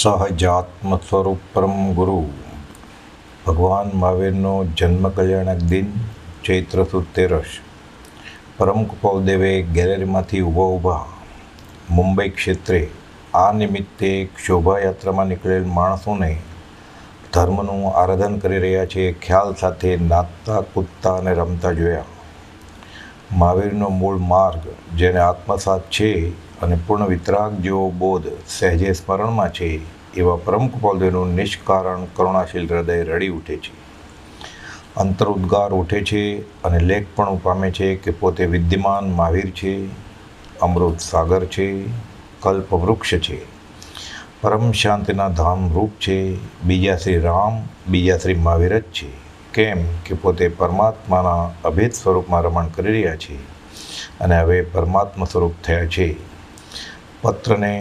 સહજાત્મ સ્વરૂપ પરમ ગુરુ ભગવાન મહાવીરનો જન્મ કલ્યાણક દિન ચૈત્ર સુદ તેરસ. પરમ કૃપાદેવે ગેલેરીમાંથી ઊભા મુંબઈ ક્ષેત્રે આ નિમિત્તે શોભાયાત્રામાં નીકળેલ માણસોને ધર્મનું આરાધન કરી રહ્યા છે ખ્યાલ સાથે નાચતા કૂદતા અને રમતા જોયા. મહાવીરનો મૂળ માર્ગ જેને આત્મસાત છે અને પૂર્ણ વિતરાગ જેવો બોધ સહેજે સ્મરણમાં છે એવા પરમ કૃપાળુનું નિષ્કારણ કરુણાશીલ હૃદય રડી ઉઠે છે, અંતરુદ્ગાર ઉઠે છે અને લેખપણું પામે છે કે પોતે વિદ્યમાન મહાવીર છે, અમૃત સાગર છે, કલ્પવૃક્ષ છે, પરમ શાંતિના ધામ રૂપ છે, બીજા શ્રી રામ, બીજા શ્રી મહાવીર જ છે. કેમ કે પોતે પરમાત્માના અભેદ સ્વરૂપમાં રમણ કરી રહ્યા છે અને હવે પરમાત્મા સ્વરૂપ થયા છે. પત્રને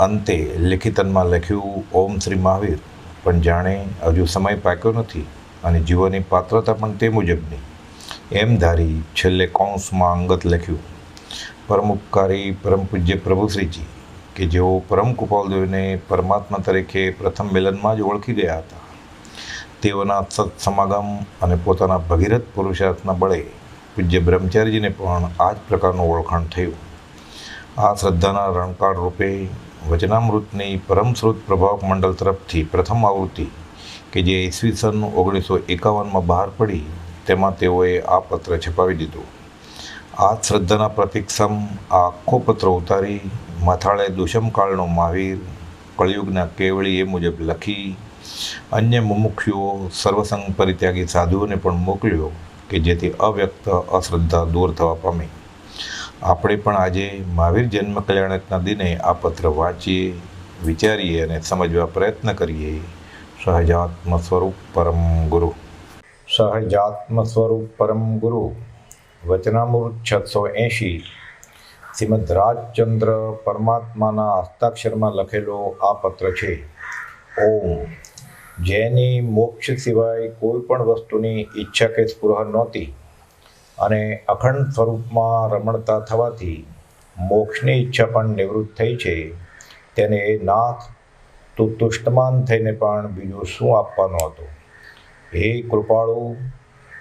અંતે લેખિતનમાં લખ્યું ઓમ શ્રી મહાવીર, પણ જાણે હજુ સમય પાક્યો નથી અને જીવોની પાત્રતા પણ તે મુજબની એમ ધારી છેલ્લે કૌંસમાં અંગત લખ્યું પરમ ઉપકારી પરમ પૂજ્ય પ્રભુશ્રીજી કે જેઓ પરમ કૃપાળુદેવને પરમાત્મા તરીકે પ્રથમ મિલનમાં જ ઓળખી ગયા હતા. તેઓના સત્સમાગમ અને પોતાના ભગીરથ પુરુષાર્થના બળે પૂજ્ય બ્રહ્મચારીજીને પણ આ જ પ્રકારનું ઓળખાણ થયું. આ શ્રદ્ધાના રણકાળ રૂપે વચનામૃતની પરમશ્રુત પ્રભાવક મંડળ તરફથી પ્રથમ આવૃત્તિ કે જે ઈસવીસન 1951માં બહાર પડી તેમાં તેઓએ આ પત્ર છપાવી દીધો. આ શ્રદ્ધાના પ્રતિક્ષમ આ આખો પત્ર ઉતારી મથાળે દુષ્મકાળનો મહાવીર કળિયુગના કેવળી એ મુજબ લખી અન્ય મુમુક્ષુઓ સર્વસંગ પરિત્યાગી સાધુઓને પણ મોકલ્યો કે જેથી અવ્યક્ત અશ્રદ્ધા દૂર થવા પામે. આપણે પણ આજે મહાવીર જન્મ કલ્યાણકના દિને આ પત્ર વાંચીએ, વિચારીએ અને સમજવા પ્રયત્ન કરીએ. સહજાત્મ સ્વરૂપ પરમ ગુરુ. સહજાત્મ સ્વરૂપ પરમ ગુરુ વચનામૃત 680 શ્રીમદ રાજચંદ્ર પરમાત્માના હસ્તાક્ષરમાં લખેલો આ પત્ર છે. ઓમ. જેની મોક્ષ સિવાય કોઈ પણ વસ્તુની ઈચ્છા કે સ્પૃહ નહોતી અને અખંડ સ્વરૂપમાં રમણતા થવાથી મોક્ષની ઈચ્છા પણ નિવૃત્ત થઈ છે, તેને એ નાથ તું તુષ્ટમાન થઈને પણ બીજું શું આપવાનો હતો? હે કૃપાળુ,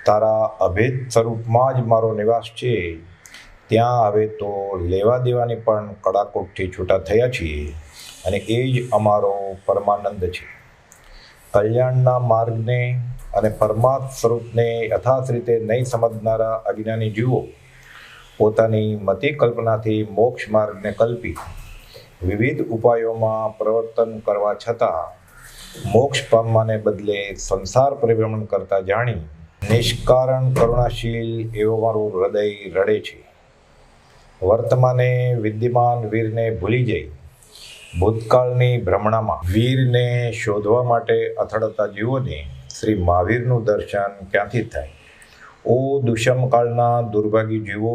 તારા અભેદ સ્વરૂપમાં જ મારો નિવાસ છે. ત્યાં હવે તો લેવા દેવાની પણ કડાકોટથી છૂટા થયા છીએ અને એ જ અમારો પરમાનંદ છે. કલ્યાણના માર્ગને અને પરમાત્મ સ્વરૂપને યથાર્થ રીતે નહીં સમજનારા અજ્ઞાની જીવો પોતાની મતિ કલ્પનાથી મોક્ષ માર્ગને કલ્પી વિવિધ ઉપાયોમાં પ્રવર્તન કરવા છતાં મોક્ષ પામવાને બદલે સંસાર પરિભ્રમણ કરતા જાણી નિષ્કારણ કરુણાશીલ એવો મારું હૃદય રડે છે. વર્તમાને વિદ્યમાન વીરને ભૂલી જઈ ભૂતકાળની ભ્રમણામાં વીરને શોધવા માટે અથડાતા જીવોને શ્રી મહાવીરનું દર્શન ક્યાંથી થાય? ઓ દુષ્મકાળના દુર્ભાગી જીવો,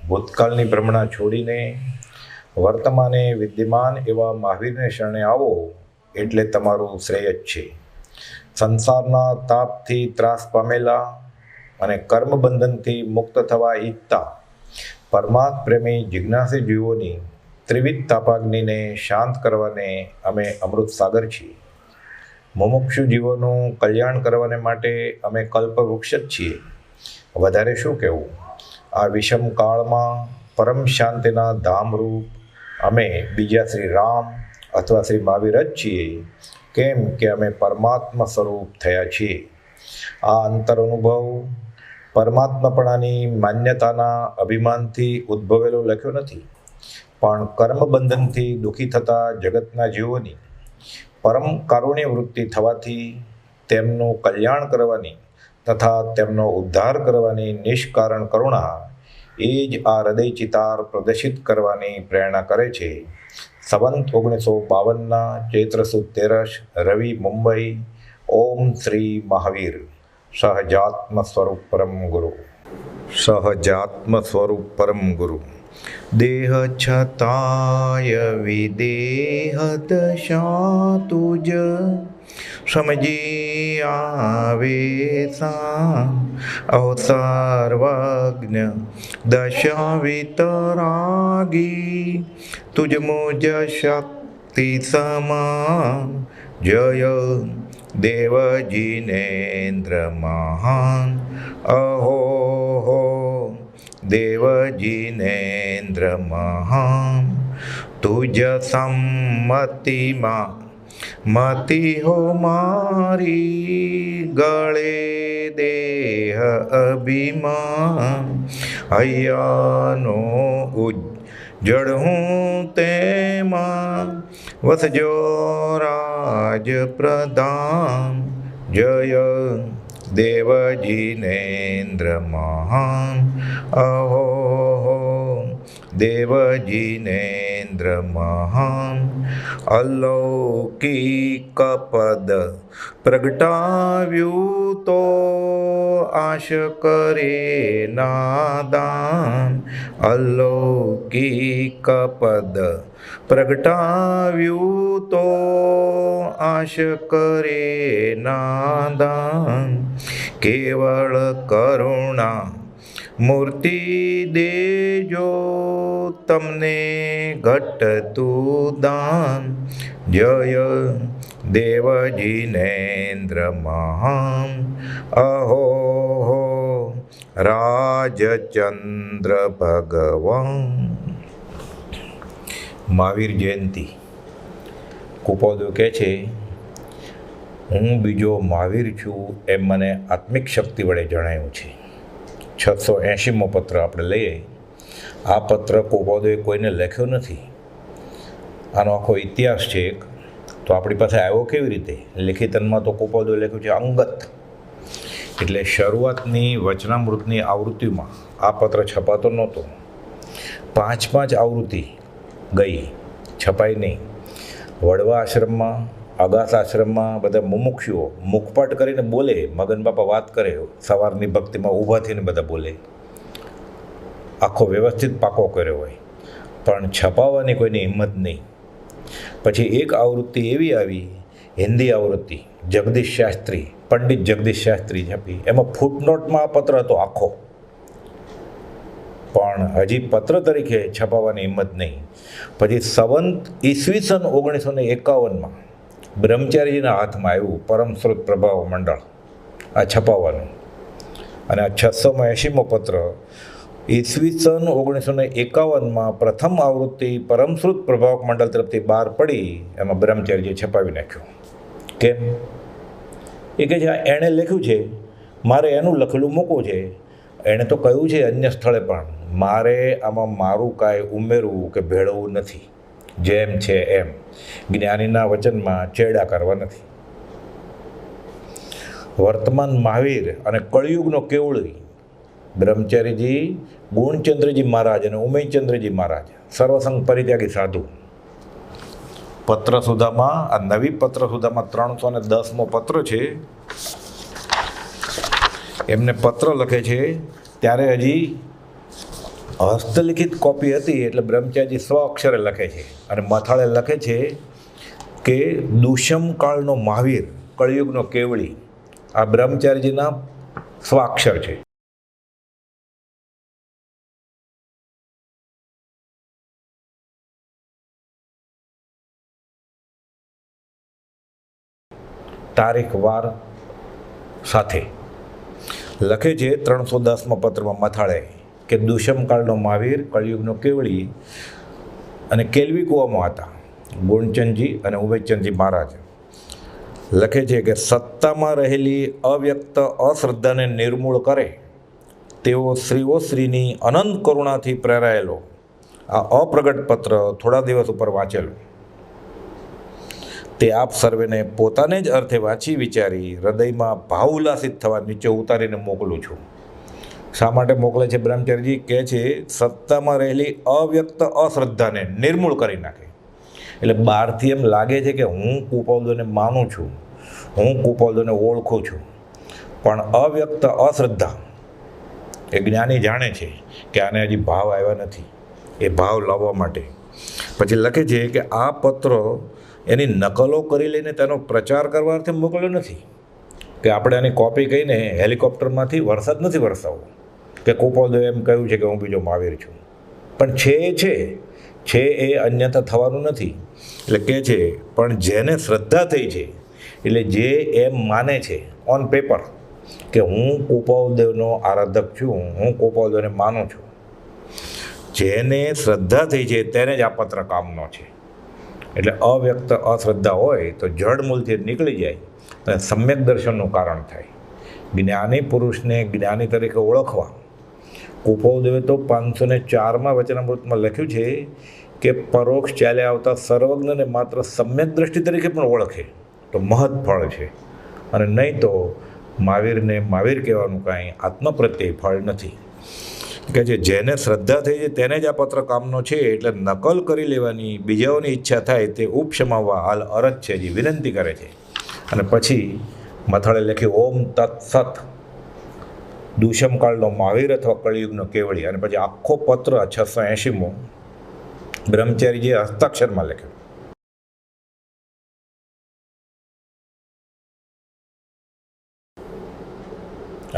ભૂતકાળની ભ્રમણા છોડીને વર્તમાને વિદ્યમાન એવા મહાવીરને શરણે આવો એટલે તમારું શ્રેય જ છે. સંસારના તાપથી ત્રાસ પામેલા અને કર્મબંધનથી મુક્ત થવા ઈચ્છતા પરમાત્મ પ્રેમી જિજ્ઞાસી જીવોની ત્રિવિધ તાપાગ્નિને શાંત કરવાને અમે અમૃત સાગર છીએ. મુમુક્ષુ જીવોનું કલ્યાણ કરવાને માટે અમે કલ્પવૃક્ષ જ છીએ. વધારે શું કહેવું? આ વિષમ કાળમાં પરમ શાંતિના ધામરૂપ અમે બીજા શ્રી રામ અથવા શ્રી મહાવીર જ છીએ. કેમ કે અમે પરમાત્મા સ્વરૂપ થયા છીએ. આ અંતર અનુભવ પરમાત્માપણાની માન્યતાના અભિમાનથી ઉદ્ભવેલો લખ્યો નથી, પણ કર્મબંધનથી દુઃખી થતા જગતના જીવોની પરમ કારુણ્ય વૃત્તિ થવાથી તેમનું કલ્યાણ કરવાની તથા તેમનો ઉદ્ધાર કરવાની નિષ્કારણ કરુણા એ જ આ હૃદય ચિતાર પ્રદર્શિત કરવાની પ્રેરણા કરે છે. સંવત 1952 ચૈત્ર સુદ તેરસ, રવિ, મુંબઈ. ઓમ શ્રી મહાવીર. સહજાત્મ સ્વરૂપ પરમ ગુરુ. સહજાત્મ સ્વરૂપ પરમ ગુરુ. દેહ છતાય વિદેહ દશા તુજ સમજી આવે સા અવસર્વજ્ઞ દશા વિતરાગી તુજ મુજ શક્તિ શક્તિ સમાન જય દેવજીનેન્દ્ર મહાન અહો હો દેવજીનેન્દ્ર મહાન તુજ સંમતિમાં મતિ હો મારી ગળે દેહ અભિમાન હૈયાનો ઉજ્જળ હું તેમાં વસજો રાજ પ્રધાન જય દેવજીનેન્દ્ર મહાન અહો હો દેવજીનેન્દ્ર મહાન અલૌકિક પદ પ્રગટાવ્યું તો આશ કરે નાદાન અલૌકિક પદ પ્રગટાવ્યું તો આશ કરે નાદાન કેવળ કરુણા મૂર્તિ દેજો તમને ઘટતું દાન જય દેવજીનેન્દ્ર મહાન અહો હો રાજચંદ્ર ભગવાન. મહાવીર જયંતિ. કુપોદો કહે છે, હું બીજો મહાવીર છું એમ મને આત્મિક શક્તિ વડે જણાયું છે. 680મો પત્ર આપણે લઈએ. આ પત્ર કુપોદોએ કોઈને લખ્યો નથી. આનો આખો ઇતિહાસ છે એક. તો આપણી પાસે આવ્યો કેવી રીતે? લેખિતનમાં તો કુપોદોએ લખ્યું છે અંગત. એટલે શરૂઆતની વચનામૃતની આવૃત્તિમાં આ પત્ર છપાતો નહોતો. 5 આવૃત્તિ ગઈ, છપાઈ નહીં. વડવા આશ્રમમાં, અગાસ આશ્રમમાં બધા મુમુક્ષુઓ મુખપાટ કરીને બોલે. મગન બાપા વાત કરે, સવારની ભક્તિમાં ઊભા થઈને બધા બોલે. આખો વ્યવસ્થિત પાકો કર્યો હોય, પણ છપાવવાની કોઈની હિંમત નહીં. પછી એક આવૃત્તિ એવી આવી, હિન્દી આવૃત્તિ, જગદીશ શાસ્ત્રી, પંડિત જગદીશ શાસ્ત્રી છપી. એમાં ફૂટનોટમાં આ પત્ર હતો આખો, પણ હજી પત્ર તરીકે છપાવવાની હિંમત નહીં. પછી સંવંત ઈસવીસન 1951માં બ્રહ્મચારીજીના હાથમાં આવ્યું પરમશ્રુત પ્રભાવ મંડળ આ છપાવવાનું. અને આ 680મો પત્ર ઈસવીસન 1951માં પ્રથમ આવૃત્તિ પરમશ્રુત પ્રભાવક મંડળ તરફથી બહાર પડી. એમાં બ્રહ્મચારીજીએ છપાવી નાખ્યું. કેમ? એ કહે છે એણે લખ્યું છે, મારે એનું લખેલું મૂકવું છે. એણે તો કહ્યું છે અન્ય સ્થળે પણ, મારે આમાં મારું કાંઈ ઉમેરવું કે ભેળવવું નથી. જેમ છે એમ જ્ઞાનીના વચનમાં ચેડા કરવા નથી. વર્તમાન મહાવીર અને કળિયુગનો કેવળી બ્રહ્મચારીજી, ગુણચંદ્રજી મહારાજ અને ઉમેયચંદ્રજી મહારાજ, સર્વસંગ પરિત્યાગી સાધુ. પત્ર સુધામાં, આ નવી પત્ર સુધામાં 310મો પત્ર છે. એમને પત્ર લખે છે ત્યારે હજી હસ્તલિખિત કોપી હતી, એટલે બ્રહ્મચારીજી સ્વ અક્ષરે લખે છે. અને મથાળે લખે છે કે દુષ્મ કાળનો મહાવીર, કળિયુગનો કેવળી, આ બ્રહ્મચારીજીના સ્વાક્ષર છે. તારીખ વાર સાથે લખે છે 310મા પત્રમાં મથાળે કે દુષ્મકાળનો મહાવીર, કળિયુગનો કેવળી અને કેલવી કૂવામાં હતા ગુણચંદજી અને ઉમેયચંદજી મહારાજ. લખે છે કે સત્તામાં રહેલી અવ્યક્ત અશ્રદ્ધાને નિર્મૂળ કરે તેઓ શ્રીઓ શ્રીની અનંત કરુણાથી પ્રેરાયેલો આ અપ્રગટ પત્ર થોડા દિવસ ઉપર વાંચેલો. તે આપ સર્વેને પોતાને જ અર્થે વાંચી વિચારી હૃદયમાં ભાવ ઉલ્લાસિત થવા નીચે ઉતારીને મોકલું છું. શા માટે મોકલે છે? બ્રહ્મચારીજી કહે છે સત્તામાં રહેલી અવ્યક્ત અશ્રદ્ધાને નિર્મૂળ કરી નાખે. એટલે બહારથી એમ લાગે છે કે હું કુપોદોને માનું છું, હું કુપોદોને ઓળખું છું, પણ અવ્યક્ત અશ્રદ્ધા એ જ્ઞાની જાણે છે કે આને હજી ભાવ આવ્યા નથી. એ ભાવ લાવવા માટે પછી લખે છે કે આ પત્ર એની નકલો કરી લઈને તેનો પ્રચાર કરવા અર્થે મોકલ્યો નથી, કે આપણે આની કોપી કહીને હેલિકોપ્ટરમાંથી વરસાદ નથી વરસાવવો, કે કુપોદોએ એમ કહ્યું છે કે હું બીજો મહાવીર છું. પણ છે છે એ અન્યથા થવાનું નથી. એટલે કહે છે પણ જેને શ્રદ્ધા થઈ છે, એટલે જે એમ માને છે ઓન પેપર કે હું કુપાલદેવનો આરાધક છું, હું કુપાલદેવને માનું છું, જેને શ્રદ્ધા થઈ છે તેને જ આ પત્ર કામનો છે. એટલે અવ્યક્ત અશ્રદ્ધા હોય તો જડ મૂળથી નીકળી જાય અને સમ્યક દર્શનનું કારણ થાય. જ્ઞાની પુરુષને જ્ઞાની તરીકે ઓળખવા. કુપાલદેવે તો 504માં વચનામૃતમાં લખ્યું છે કે પરોક્ષ ચાલ્યા આવતા સર્વજ્ઞને માત્ર સમ્યક દ્રષ્ટિ તરીકે પણ ઓળખે તો મહৎ ફળ છે, અને નહીં તો મહાવીરને મહાવીર કહેવાનું કાંઈ આત્મ પ્રત્યે ફળ નથી. કે છે જેને શ્રદ્ધા થઈ છે તેને જ આ પત્ર કામનો છે. એટલે નકલ કરી લેવાની બીજાઓની ઈચ્છા થાય તે ઉપશમાવવા હાલ અરજ છે, જે વિનંતી કરે છે. અને પછી મથાળે લખ્યું ઓમ તત્સત, દુષ્મકાળનો મહાવીર અથવા કળિયુગનો કેવળી. અને પછી આખો પત્ર 680મો બ્રહ્મચારીજીએ હસ્તાક્ષરમાં લખ્યો.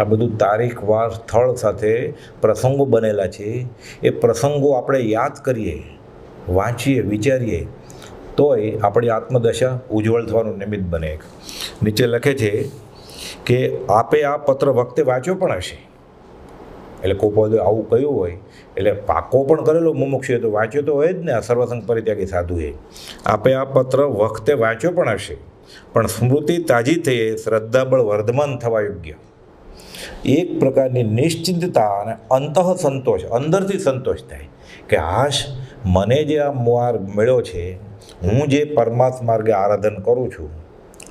આ બધું તારીખ, વાર, સ્થળ સાથે પ્રસંગો બનેલા છે. એ પ્રસંગો આપણે યાદ કરીએ, વાંચીએ, વિચારીએ તોય આપણી આત્મદશા ઉજ્જવળ થવાનું નિમિત્ત બને. નીચે લખે છે કે આપે આ પત્ર વખતે વાંચ્યો પણ હશે. એટલે કુપાલદેવ આવું કહ્યું હોય એટલે પાકો પણ કરેલો મુમુક્ષુએ તો વાંચ્યો તો હોય જ ને. આ સર્વસંગ પરિત્યાગી સાધુએ આપે આ પત્ર વખતે વાંચ્યો પણ હશે, પણ સ્મૃતિ તાજી થઈએ શ્રદ્ધાબળ વર્ધમાન થવા યોગ્ય. એક પ્રકારની નિશ્ચિંતતા અને અંતઃ સંતોષ, અંદરથી સંતોષ થાય કે હાશ, મને જે આ માર્ગ મળ્યો છે, હું જે પરમાત્મા માર્ગે આરાધન કરું છું,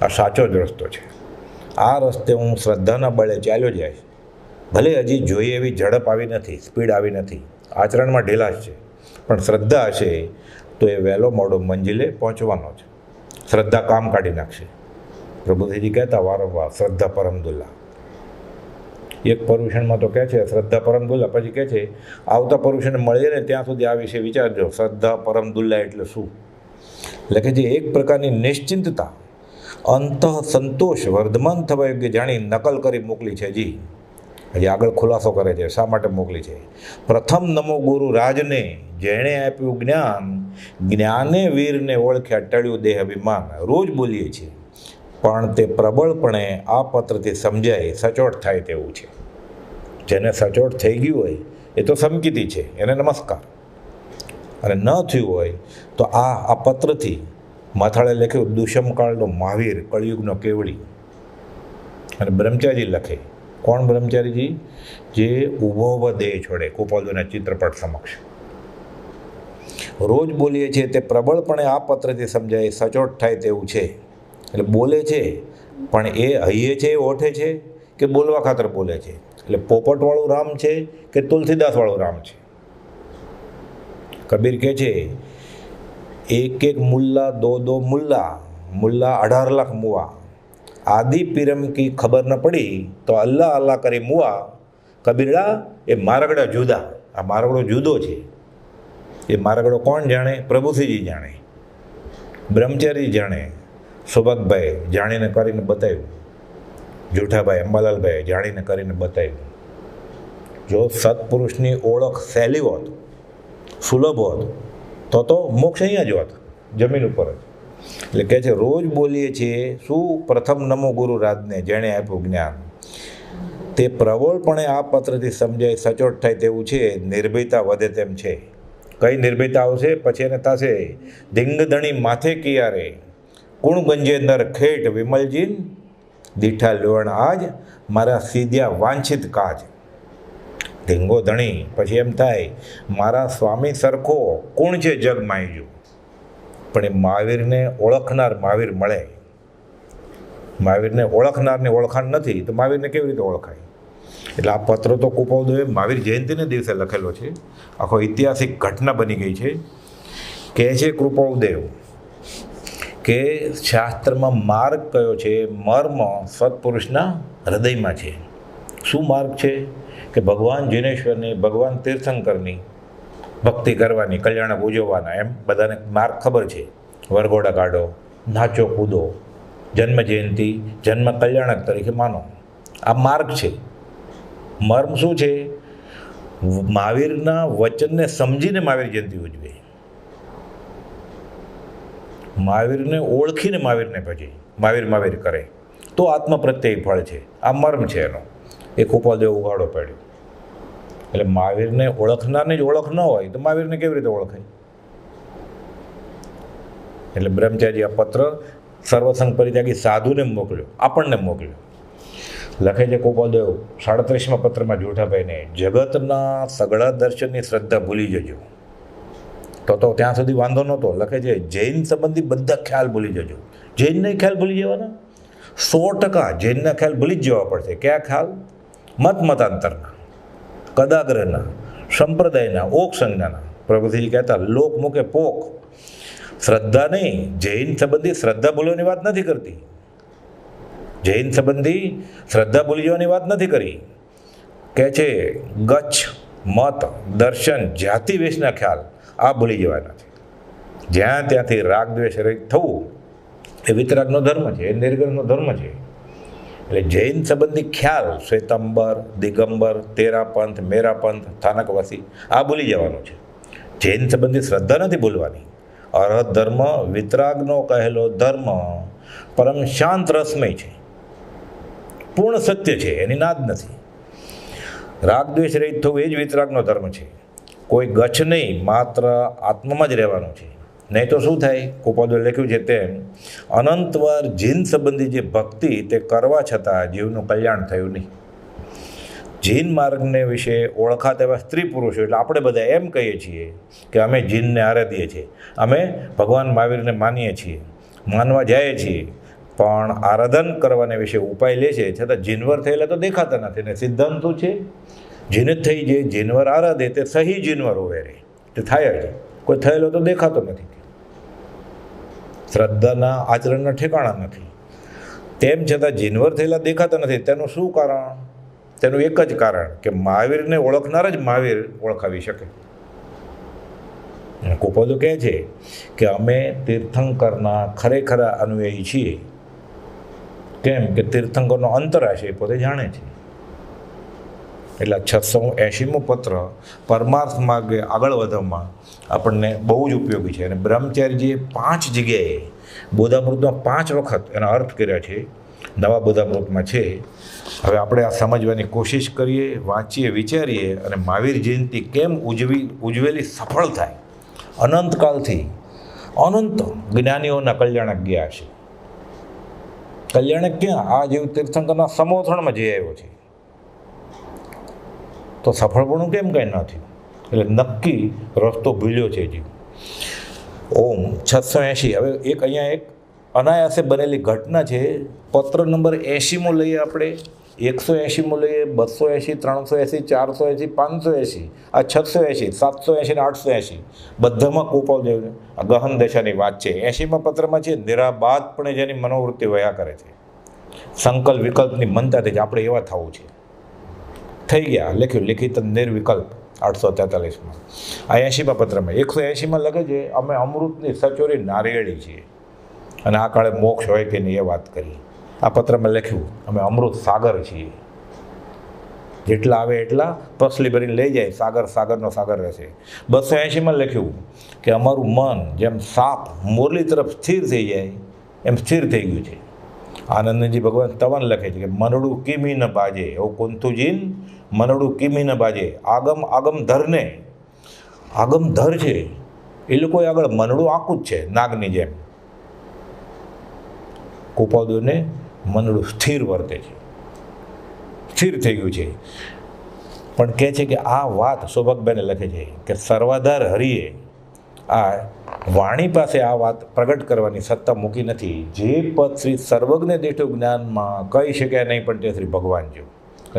આ સાચો જ રસ્તો છે. આ રસ્તે હું શ્રદ્ધાના બળે ચાલ્યો જાય. ભલે હજી જોઈએ એવી ઝડપ આવી નથી, સ્પીડ આવી નથી, આચરણમાં ઢીલાશ છે, પણ શ્રદ્ધા હશે તો એ વહેલો મોડો મંજિલે પહોંચવાનો છે. શ્રદ્ધા કામ કાઢી નાખશે. પ્રભુજીજી કહેતા વારંવાર, શ્રદ્ધા પરમદુલ્લા. એક પર્યુષણમાં તો કહે છે શ્રદ્ધા પરમદુલ્લા, પછી કહે છે આવતા પર્યુષણને મળીએ ને ત્યાં સુધી આ વિશે વિચારજો, શ્રદ્ધા પરમદુલ્લા એટલે શું. લખે છે એક પ્રકારની નિશ્ચિંતતા, અંતઃ સંતોષ વર્ધમાન થવા યોગ્ય જાણી નકલ કરી મોકલી છે. હજી આગળ ખુલાસો કરે છે શા માટે મોકલી છે. પ્રથમ નમો ગુરુ રાજને, જેણે આપ્યું જ્ઞાન, જ્ઞાને વીરને ઓળખ્યા ટળ્યું દેહ અભિમાન. રોજ બોલીએ છીએ પણ તે પ્રબળપણે આ પત્રથી સમજાય સચોટ થાય તેવું છે. જેને સચોટ થઈ ગયું હોય એ તો સમકીતી છે, એને નમસ્કાર. અને ન થયું હોય તો આ પત્રથી માથાળે લખ્યું દુષ્મકાળનો મહાવીર, કળિયુગનો કેવળી. અને બ્રહ્મચારી લખે. કોણ બ્રહ્મચારીજી? જે ઊભો દેહ છોડે કુપાલદેવના ચિત્રપટ સમક્ષ. રોજ બોલીએ છીએ તે પ્રબળપણે આ પત્રથી સમજાય સચોટ થાય તેવું છે. એટલે બોલે છે પણ એ હૈયે છે, ઓઠે છે કે બોલવા ખાતર બોલે છે. એટલે પોપટવાળું રામ છે કે તુલસીદાસવાળું રામ છે. કબીર કહે છે એક એક મુલ્લા દો મુલ્લા, મુલ્લા 18 લાખ મુઆ. આદિ પીરમ કી ખબર ન પડી તો અલ્લાહ અલ્લાહ કરી મુઆ. કબીરડા એ મારગડા જુદા. આ મારગડો જુદો છે. એ મારગડો કોણ જાણે? પ્રભુસિંહજી જાણે, બ્રહ્મચારી જાણે, સૌભાગભાઈ જાણીને કરીને બતાવ્યું, જૂઠાભાઈ અંબાલાલભાઈ જાણીને કરીને બતાવ્યું. જો સત્પુરુષની ઓળખ સહેલી હોત, સુલભ હોત તો મોક્ષ અહીંયા જ હોત, જમીન ઉપર જ. એટલે કહે છે રોજ બોલીએ છીએ શું? પ્રથમ નમો ગુરુ રાજને, જેણે આપ્યું જ્ઞાન, તે પ્રબળપણે આ પત્રથી સમજાય સચોટ થાય તેવું છે. નિર્ભયતા વધે તેમ છે. કઈ નિર્ભયતા આવશે? પછી એને થશે ધીંગધણી માથે કિયારે, કુણ ગંજે નર ખેટ વિમલજીન, દીઠા લોણ આજ મારા સીધ્યા વાંછિત કાજ. ધીંગો ધણી, પછી એમ થાય મારા સ્વામી સરખો કોણ છે જગ માયજું. પણ એ મહાવીરને ઓળખનાર મહાવીર મળે. મહાવીરને ઓળખનારની ઓળખાણ નથી તો મહાવીરને કેવી રીતે ઓળખાય? એટલે આ પત્ર તો કુપાલદેવે મહાવીર જયંતિને દિવસે લખેલો છે. આખો ઐતિહાસિક ઘટના બની ગઈ છે. કહે છે કૃપાલદેવ કે શાસ્ત્રમાં માર્ગ કયો છે? મર્મ સત્પુરુષના હૃદયમાં છે. શું માર્ગ છે? કે ભગવાન જિનેશ્વરની, ભગવાન તીર્થંકરની ભક્તિ કરવાની, કલ્યાણક ઉજવવાના. એમ બધાને માર્ગ ખબર છે. વરઘોડા કાઢો, નાચો કૂદો, જન્મ જયંતિ, જન્મ કલ્યાણક તરીકે માનો. આ માર્ગ છે. મર્મ શું છે? મહાવીરના વચનને સમજીને મહાવીર જયંતિ ઉજવે. મહાવીરને ઓળખીને મહાવીરને ભજે, મહાવીર કરે તો આત્મ પ્રત્યય ફળ છે. આ મર્મ છે એનો. એ કૃપાલદેવ ઉઘાડો પાડ્યો. એટલે મહાવીરને ઓળખનારની જ ઓળખ ન હોય તો મહાવીરને કેવી રીતે ઓળખાય? એટલે બ્રહ્મચારી આ પત્ર સર્વસંગ પરિત્યાગી સાધુને મોકલ્યો, આપણને મોકલ્યો. લખે છે ગોપાલદેવ 37મા પત્રમાં જોઠાભાઈને, જગતના સગળા દર્શનની શ્રદ્ધા ભૂલી જજો. તો ત્યાં સુધી વાંધો નહોતો. લખે છે જૈન સંબંધી બધા ખ્યાલ ભૂલી જજો. જૈનને ખ્યાલ ભૂલી જવાના? 100% જૈનના ખ્યાલ ભૂલી જ જવા પડશે. કયા ખ્યાલ? મતાંતરના, કદાગ્રહના, સંપ્રદાયના, ઓક સંજ્ઞાના. પ્રભુજી કહેતા લોક મૂકે પોક. શ્રદ્ધા નહીં, જૈન સંબંધી શ્રદ્ધા ભૂલવાની વાત નથી કરતી. જૈન સંબંધી શ્રદ્ધા ભૂલી જવાની વાત નથી કરી. કહે છે ગચ્છ, મત, દર્શન, જાતિ વેશના ખ્યાલ આ ભૂલી જવાના છે. જ્યાં ત્યાંથી રાગ દ્વેષ રહિત થવું એ વિતરાગનો ધર્મ છે, એ નિર્ગ્રહનો ધર્મ છે. એટલે જૈન સંબંધી ખ્યાલ શ્વેતાંબર, દિગંબર, તેરા પંથ, મેરા પંથ, સ્થાનકવાસી આ ભૂલી જવાનું છે. જૈન સંબંધી શ્રદ્ધા નથી ભૂલવાની. અરહત ધર્મ વિતરાગનો કહેલો ધર્મ પરમ શાંત રસમય છે, પૂર્ણ સત્ય છે, એની નાદ નથી. રાગ દ્વેષ રહિત થવું એ જ વિતરાગનો ધર્મ છે. કોઈ ગચ્છ નહીં, માત્ર આત્મામાં જ રહેવાનું છે. નહીં તો શું થાય? ગોપાલદેવે લખ્યું છે તેમ અનંતવાર જીન સંબંધી જે ભક્તિ તે કરવા છતાં જીવનું કલ્યાણ થયું નહીં. જીન માર્ગને વિશે ઓળખાતા એવા સ્ત્રી પુરુષો, એટલે આપણે બધા એમ કહીએ છીએ કે અમે જીનને આરાધીએ છીએ, અમે ભગવાન મહાવીરને માનીએ છીએ, માનવા જઈએ છીએ, પણ આરાધન કરવાને વિશે ઉપાય લે છે છતાં જીનવર થયેલા તો દેખાતા નથી. ને સિદ્ધાંત શું છે? જીનિત થઈ જે જીનવર આરાધે તે સહી જીનવર હોવે રે, તે થાય જ. કોઈ થયેલો તો દેખાતો નથી. શ્રદ્ધાના આચરણના ઠેકાણા નથી. તેમ છતાં જીનવર થયેલા દેખાતા નથી. તેનું શું કારણ? તેનું એક જ કારણ કે મહાવીરને ઓળખનાર જ મહાવીર ઓળખાવી શકે. ગોપાલદેવ કહે છે કે અમે તીર્થંકરના ખરેખર અનુયાયી છીએ. કેમ કે તીર્થંકરનો અંતરાશ એ પોતે જાણે છે. એટલે 680મો પત્ર પરમાર્થ માર્ગે આગળ વધવામાં આપણને બહુ જ ઉપયોગી છે. અને બ્રહ્મચારીજીએ 5 જગ્યાએ બોધામૃતમાં 5 વખત એના અર્થ કર્યા છે. નવા બોધામૃતમાં છે. હવે આપણે આ સમજવાની કોશિશ કરીએ, વાંચીએ, વિચારીએ અને મહાવીર જયંતિ કેમ ઉજવેલી સફળ થાય. અનંતકાળથી અનંત જ્ઞાનીઓના કલ્યાણક ગયા છે. કલ્યાણક ક્યાં? આ જેવું તીર્થંકરના સમોથણમાં જઈ આવ્યો છે. તો સફળપણું કેમ કંઈ ન થયું? એટલે નક્કી રસ્તો ભૂલ્યો છે જીવ. ઓમ 680. હવે અહીંયા એક અનાયાસે બનેલી ઘટના છે. પત્ર નંબર 80મો લઈએ આપણે, 180મો લઈએ, 280, 380, 480, 580, આ 680, 780 ને 880 બધામાં ગોપાલદેવ આ ગહન દશાની વાત છે. 80મા પત્રમાં છે નિરાબાધપણે જેની મનોવૃત્તિ વયા કરે છે. સંકલ્પ વિકલ્પની મનતાથી જ આપણે એવા થવું છે. થઈ ગયા, લખ્યું લિખિત નિર્વિકલ્પ 843માં. આ 80મા પત્રમાં 180માં લખે છે અમે અમૃતની સચોરી નારિયેળી છીએ અને આ કાળે મોક્ષ હોય કે નહીં એ વાત કરી. આ પત્રમાં લખ્યું અમે અમૃત સાગર છીએ, જેટલા આવે એટલા પસલી ભરીને લઈ જાય, સાગર સાગરનો સાગર રહેશે. 280માં લખ્યું કે અમારું મન જેમ સાપ મોરલી તરફ સ્થિર થઈ જાય એમ સ્થિર થઈ ગયું છે. આનંદજી ભગવાન તવન લખે છે કે મનડું કિમી ન બાજે, એવું કુંતુજીન મનડું કિમી ન બાજે. આગમ ધરને, આગમ ધર છે એ લોકો આગળ મનડું આખું જ છે નાગની જેમ. ગોપાલદેવને મનડું સ્થિર વર્તે છે, સ્થિર થઈ ગયું છે. પણ કહે છે કે આ વાત સૌભાગભાઈને લખે છે કે સર્વાધાર હરિએ આ વાણી પાસે આ વાત પ્રગટ કરવાની સત્તા મૂકી નથી. જે પદ શ્રી સર્વજ્ઞ દેઠું જ્ઞાનમાં કહી શક્યા નહીં, પણ તે શ્રી ભગવાન જો.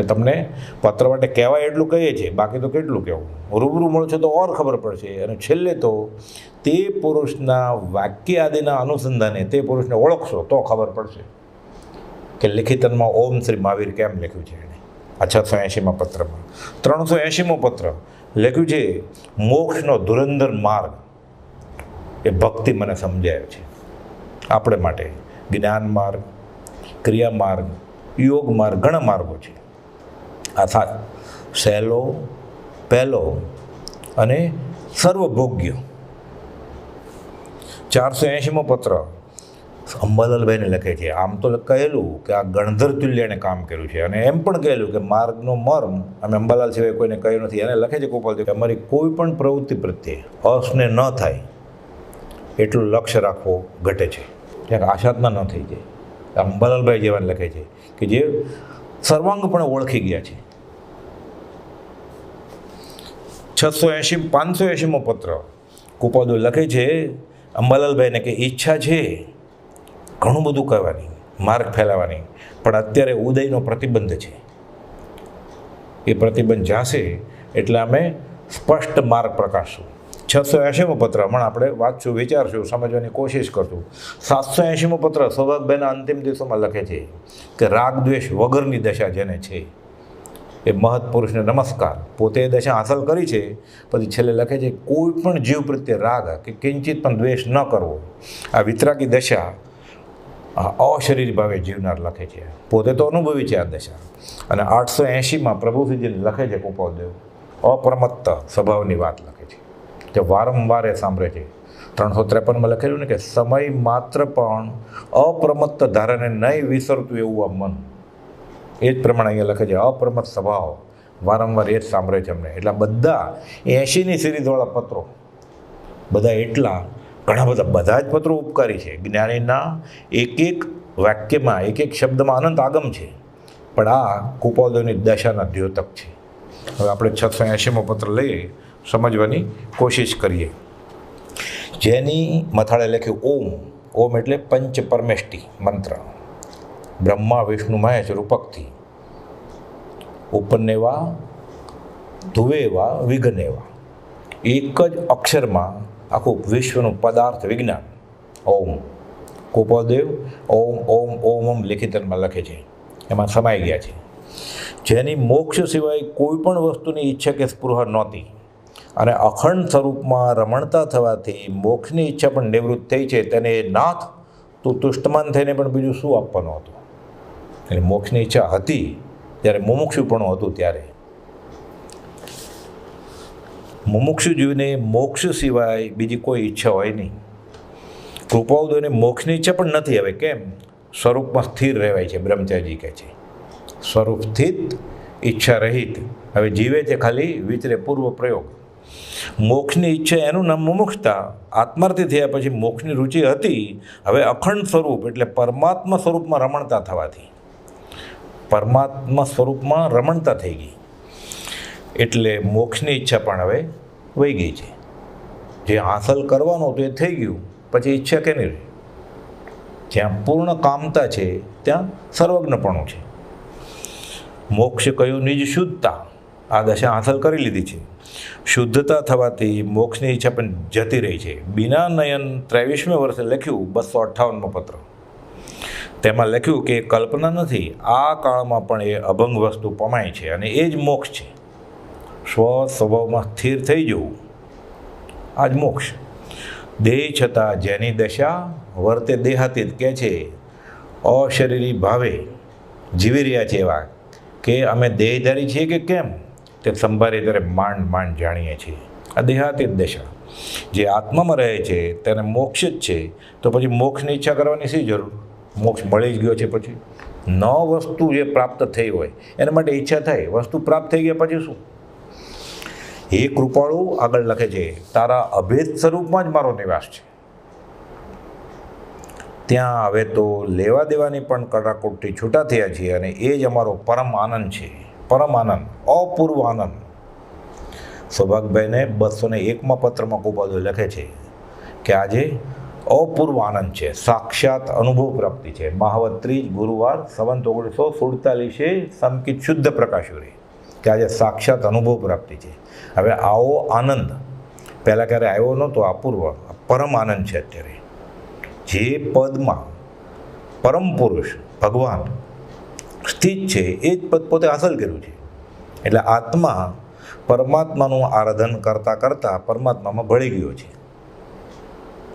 તમને પત્ર માટે કહેવાય એટલું કહીએ છીએ, બાકી તો કેટલું કહેવું. રૂબરૂ મળશો તો ઓર ખબર પડશે. અને છેલ્લે તો તે પુરુષના વાક્ય આદિના અનુસંધાને તે પુરુષને ઓળખશો તો ખબર પડશે કે લિખિતનમાં ઓમ શ્રી મહાવીર કેમ લખ્યું છે એને. આ 680મા પત્રમાં. 380મો પત્ર લખ્યું છે મોક્ષનો ધુરંધર માર્ગ એ ભક્તિ મને સમજાયો છે. આપણે માટે જ્ઞાન માર્ગ, ક્રિયા માર્ગ, યોગ માર્ગ, ઘણા માર્ગો છે. આ સહેલો, પહેલો અને સર્વભોગ્ય 480મો પત્ર અંબાલાલભાઈને લખે છે. આમ તો કહેલું કે આ ગણધર તુલ્ય એણે કામ કર્યું છે, અને એમ પણ કહેલું કે માર્ગનો મર્મ અમે અંબાલાલ સિવાય કોઈને કહ્યું નથી. એને લખે છે ગોપાલદેવ કે અમારી કોઈ પણ પ્રવૃત્તિ પ્રત્યે અસને ન થાય એટલું લક્ષ્ય રાખવો ઘટે છે, ક્યાંક આશાત્મા ન થઈ જાય. અંબાલાલભાઈ જેવાને લખે છે કે જે સર્વાંગપણે ઓળખી ગયા છે. 580મો પત્ર ગોપાલદેવ લખે છે અંબાલાલભાઈને કે ઈચ્છા છે ઘણું બધું કરવાની, માર્ગ ફેલાવાની, પણ અત્યારે ઉદયનો પ્રતિબંધ છે. એ પ્રતિબંધ જાશે એટલે અમે સ્પષ્ટ માર્ગ પ્રકાશશું. 680મો પત્ર હમણાં આપણે વાંચશું, વિચારશું, સમજવાની કોશિશ કરશું. 780મો પત્ર સૌભાગભાઈના અંતિમ દિવસોમાં લખે છે કે રાગ દ્વેષ વગરની દશા જેને છે એ મહત્પુરુષને નમસ્કાર. પોતે એ દશા હાંસલ કરી છે, પછી છેલ્લે લખે છે કોઈ પણ જીવ પ્રત્યે રાગ કે કિંચિત પણ દ્વેષ ન કરવો. આ વિતરાગી દશા અશરીરી ભાવે જીવનાર લખે છે, પોતે તો અનુભવી છે આ દશા. અને 880માં પ્રભુશ્રીજી લખે છે ગોપાલદેવ અપ્રમત્ત સ્વભાવની વાત લખે છે, જે વારંવાર એ સાંભળે છે. 353માં લખેલું ને કે સમય માત્ર પણ અપ્રમત્ત ધારાને નહીં વિસરતું એવું આ મન. એ જ પ્રમાણે અહીંયા લખે છે અપ્રમત્ત સ્વભાવ, વારંવાર એ જ સાંભળે છે અમને. એટલે બધા 80ની સિરીઝવાળા પત્રો બધા એટલા ઘણા જ પત્રો ઉપકારી છે. જ્ઞાનીના એક એક વાક્યમાં, એક એક શબ્દમાં અનંત આગમ છે, પણ આ ગોપાલદેવની દશાના દ્યોતક છે. હવે આપણે 680મો પત્ર લઈએ, સમજવાની કોશિશ કરીએ. જેની મથાળે લખ્યું ઓમ. ઓમ એટલે પંચ પરમેષ્ટિ મંત્ર, બ્રહ્મા વિષ્ણુ મહેશ રૂપકથી. ઉપન્નેવા ધુવેવા વિઘ્નેવા. એક જ અક્ષરમાં આખું વિશ્વનું પદાર્થ વિજ્ઞાન ઓમ. ગોપાલદેવ ઓમ ઓમ ઓમ ઓમ લિખિતમાં લખે છે, એમાં સમાઈ ગયા છે. જેની મોક્ષ સિવાય કોઈ પણ વસ્તુની ઈચ્છા કે સ્પૃહા નહોતી, અને અખંડ સ્વરૂપમાં રમણતા થવાથી મોક્ષની ઈચ્છા પણ નિવૃત્ત થઈ છે, તેને નાથ તું તુષ્ટમાન થઈને પણ બીજું શું આપવાનું હતું. એટલે મોક્ષની ઈચ્છા હતી જ્યારે મુમુક્ષુપણું હતું ત્યારે. મુમુક્ષુ જીવને મોક્ષ સિવાય બીજી કોઈ ઈચ્છા હોય નહીં. કૃપાળુદેવને મોક્ષની ઈચ્છા પણ નથી. હવે કેમ? સ્વરૂપમાં સ્થિર રહેવાય છે. બ્રહ્મચારી કહે છે સ્વરૂપ સ્થિત, ઈચ્છા રહિત. હવે જીવે છે ખાલી વિચરે પૂર્વ પ્રયોગ. મોક્ષની ઈચ્છા એનું નામ મુમુક્ષતા. આત્માર્થી થયા પછી મોક્ષની રુચિ હતી. હવે અખંડ સ્વરૂપ એટલે પરમાત્મા સ્વરૂપમાં રમણતા થવાથી, પરમાત્મા સ્વરૂપમાં રમણતા થઈ ગઈ એટલે મોક્ષની ઈચ્છા પણ હવે વહી ગઈ છે. જે હાંસલ કરવાનું હતું એ થઈ ગયું, પછી ઈચ્છા કેની રહી? જ્યાં પૂર્ણ કામતા છે ત્યાં સર્વજ્ઞપણું છે. મોક્ષ કયું નિજ શુદ્ધતા. આ દશા હાંસલ કરી લીધી છે. શુદ્ધતા થવાથી મોક્ષની ઈચ્છા પણ જતી રહી છે. બીના નયન 23મે વર્ષે લખ્યું 258મો પત્ર. તેમાં લખ્યું કે કલ્પના નથી, આ કાળમાં પણ એ અભંગ વસ્તુ પમાય છે, અને એ જ મોક્ષ છે. સ્વ સ્વભાવમાં સ્થિર થઈ જવું, આ જ મોક્ષ. દેહ છતાં જેની દશા વર્તે દેહાતીત કહે છે, અશરીરી ભાવે જીવી રહ્યા છે એવા કે અમે દેહધારી છીએ કે કેમ તે સંભાળે ત્યારે માંડ માંડ જાણીએ છીએ. આ દેહાતીત દશા જે આત્મામાં રહે છે તેને મોક્ષ જ છે. તો પછી મોક્ષની ઈચ્છા કરવાની શી જરૂર? મોક્ષ મળી જ ગયો છે. પછી ન વસ્તુ જે પ્રાપ્ત થઈ હોય એના માટે ઈચ્છા થાય, વસ્તુ પ્રાપ્ત થઈ ગયા પછી શું? એ કૃપાળુ આગળ લખે છે તારા અભેદ સ્વરૂપમાં જ મારો નિવાસ છે. ત્યાં હવે તો લેવા દેવાની પણ કડાકોટથી છૂટા થયા છીએ, અને એ જ અમારો પરમ આનંદ છે. પરમ આનંદ, અપૂર્વ આનંદ. સૌભાગભાઈને 201માં પત્રમાં ગોપાલદેવ લખે છે કે આજે અપૂર્વ આનંદ છે, સાક્ષાત અનુભવ પ્રાપ્તિ છે. મહાવત ત્રીજ ગુરુવાર સંવત 1947 સમકિત શુદ્ધ પ્રકાશુરી કે આજે સાક્ષાત અનુભવ પ્રાપ્તિ છે. હવે આવો આનંદ પહેલાં ક્યારે આવ્યો નહોતો. અપૂર્વ પરમ આનંદ છે અત્યારે. જે પદમાં પરમ પુરુષ ભગવાન સ્થિત છે એ જ પદ પોતે હાંસલ કર્યું છે. એટલે આત્મા પરમાત્માનું આરાધન કરતાં કરતાં પરમાત્મામાં ભળી ગયો છે.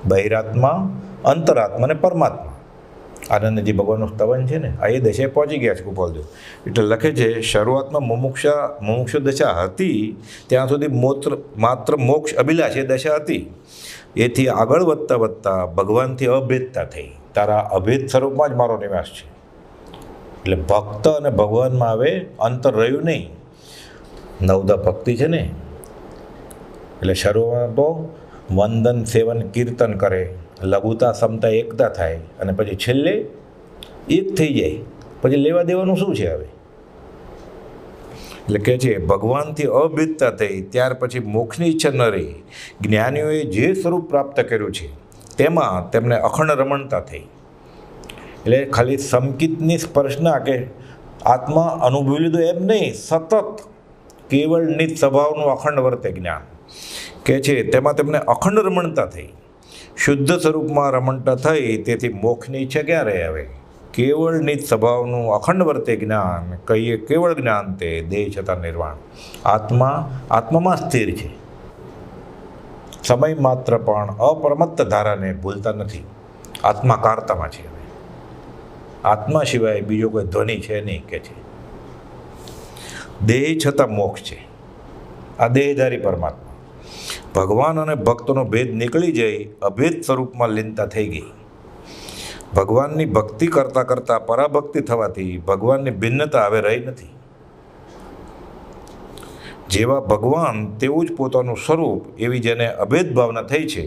બહિરાત્મા, અંતરાત્મા અને પરમાત્મા. આનંદજી ભગવાનનું સ્તવન છે ને, આ એ દશાએ પહોંચી ગયા છે ગોપાલદેવ. એટલે લખે છે શરૂઆતમાં મુમુક્ષુ દશા હતી, ત્યાં સુધી માત્ર મોક્ષ અભિલાષ એ દશા હતી. એથી આગળ વધતા વધતા ભગવાનથી અભેદતા થઈ. તારા અભેદ સ્વરૂપમાં જ મારો નિવાસ છે. એટલે ભક્ત અને ભગવાનમાં હવે અંતર રહ્યું નહીં. નવદા ભક્તિ છે ને, એટલે શરૂઆતમાં તો વંદન સેવન કીર્તન કરે, લઘુતા સમતા એકતા થાય, અને પછી છેલ્લે એક થઈ જાય. પછી લેવા દેવાનું શું છે હવે? એટલે કહે છે ભગવાનથી અભેદતા થઈ ત્યાર પછી મોક્ષની ઈચ્છા ન રહી. જ્ઞાનીઓએ જે સ્વરૂપ પ્રાપ્ત કર્યું છે તેમાં તેમને અખંડ રમણતા થઈ. એટલે ખાલી સંકિતની સ્પર્શના કે આત્મા અનુભવી લીધો એમ નહીં, સતત કેવળ નિત સ્વભાવનું અખંડ વર્તે જ્ઞાન કે છે તેમાં તેમને અખંડ રમણતા થઈ. શુદ્ધ સ્વરૂપમાં રમણતા થઈ, તેથી મોક્ષની ઈચ્છા ક્યાં રહે હવે? કેવળ નિત સ્વભાવનું અખંડ વર્તે જ્ઞાન, કહીએ કેવળ જ્ઞાન તે દેહ છતાં નિર્વાણ. આત્મામાં સ્થિર છે. સમય માત્ર પણ અપરમત્ત ધારાને ભૂલતા નથી. આત્મા કારતામાં છે. આત્મા સિવાય બીજો કોઈ ધ્વનિ છે નહીં કે છે. દેહ છતાં મોક્ષ છે. આ દેહધારી પરમાત્મા. ભગવાન અને ભક્તોનો ભેદ નીકળી જઈ અભેદ સ્વરૂપમાં લીનતા થઈ ગઈ. ભગવાનની ભક્તિ કરતાં કરતાં પરાભક્તિ થવાથી ભગવાનની ભિન્નતા હવે રહી નથી. જેવા ભગવાન તેવું જ પોતાનું સ્વરૂપ, એવી જેને અભેદ ભાવના થઈ છે,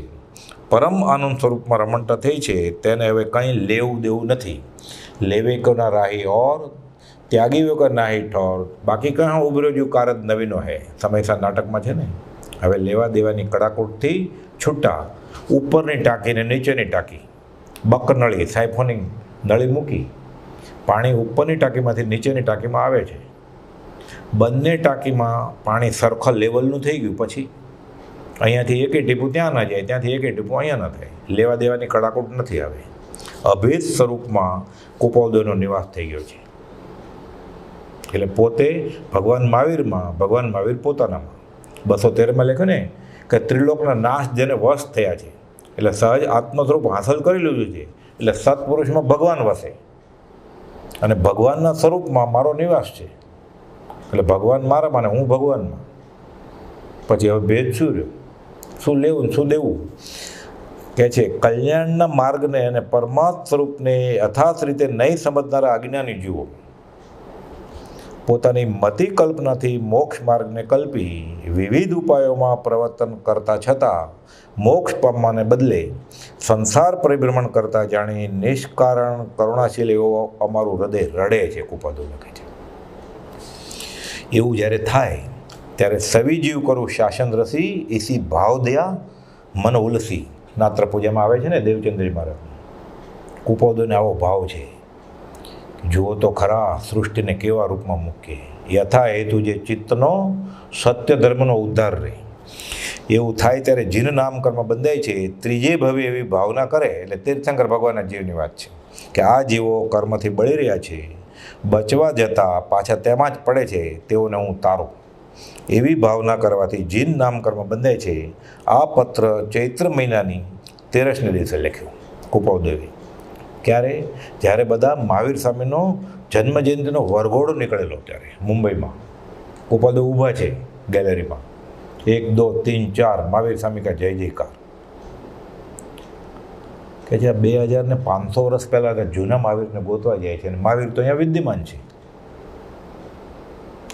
પરમ આનંદ સ્વરૂપમાં રમણતા થઈ છે, તેને હવે કંઈ લેવું દેવું નથી. લેવે કો ના રાહી ઓર ત્યાગી કો નાહી ઠોર, બાકી કહા ઉભરો જો કારજ નવીનો હે. સમયસર નાટકમાં છે ને, હવે લેવા દેવાની કડાકૂટથી છૂટા. ઉપરની ટાંકીને નીચેની ટાંકી, બકનળી સાયફોનિંગ નળી મૂકી, પાણી ઉપરની ટાંકીમાંથી નીચેની ટાંકીમાં આવે છે. બંને ટાંકીમાં પાણી સરખા લેવલનું થઈ ગયું. પછી અહીંયાથી એકે ટીપું ત્યાં ના જાય, ત્યાંથી એકે ટીપું અહીંયા ન થાય. લેવા દેવાની કડાકૂટ નથી આવે. અભેદ સ્વરૂપમાં કુપોદયનો નિવાસ થઈ ગયો છે. એટલે પોતે ભગવાન મહાવીરમાં, ભગવાન મહાવીર પોતાનામાં. 213માં લખે ને કે ત્રિલોકના નાશ જેને વશ થયા છે, એટલે સહજ આત્મ સ્વરૂપ હાંસલ કરી લીધું છે. એટલે સત્પુરુષમાં ભગવાન વસે અને ભગવાનના સ્વરૂપમાં મારો નિવાસ છે. એટલે ભગવાન મારામાં અને હું ભગવાનમાં. પછી હવે ભેદ શું રહ્યો? શું લેવું શું દેવું? કહે છે કલ્યાણના માર્ગને અને પરમાત્મ સ્વરૂપને યથાર્થ રીતે નહીં સમજનારા અજ્ઞાની જીવો પોતાની મતિ કલ્પનાથી મોક્ષ માર્ગને કલ્પી વિવિધ ઉપાયોમાં પ્રવર્તન કરતા છતાં મોક્ષ પામવાને બદલે સંસાર પરિભ્રમણ કરતા જાણી નિષ્કારણ કરુણાશીલ એવો અમારું હૃદય રડે છે. કુપોદય લખે છે. એવું જ્યારે થાય ત્યારે સવી જીવ કરું શાસન રસી, એસી ભાવ દયા મન ઉલસી. નાત્ર પૂજામાં આવે છે ને દેવચંદ્રી મહારાજ. કુપોદયને આવો ભાવ છે. જુઓ તો ખરા સૃષ્ટિને કેવા રૂપમાં મૂકે. યથા હેતુ જે ચિત્તનો સત્ય ધર્મનો ઉદ્ધાર રહે. એવું થાય ત્યારે જીન નામ કર્મ બંધાય છે. ત્રીજે ભવે એવી ભાવના કરે. એટલે તીર્થંકર ભગવાનના જીવની વાત છે કે આ જીવો કર્મથી બળી રહ્યા છે, બચવા જતાં પાછા તેમાં જ પડે છે, તેઓને હું તારું. એવી ભાવના કરવાથી જીન નામ કર્મ બંધાય છે. આ પત્ર ચૈત્ર મહિનાની 13ને દિવસે લખ્યું કુપોદયે. ક્યારે? જ્યારે બધા મહાવીર સ્વામીનો જન્મજયંતિનો વરઘોડો નીકળેલો ત્યારે મુંબઈમાં. કુપોદય ઊભા છે ગેલેરીમાં. 1 2 3 4 મહાવીર સ્વામી કા જય જયકાર. કે જે 2500 વર્ષ પહેલાં જૂના મહાવીરને ગોતવા જાય છે અને મહાવીર તો અહીંયા વિદ્યમાન છે.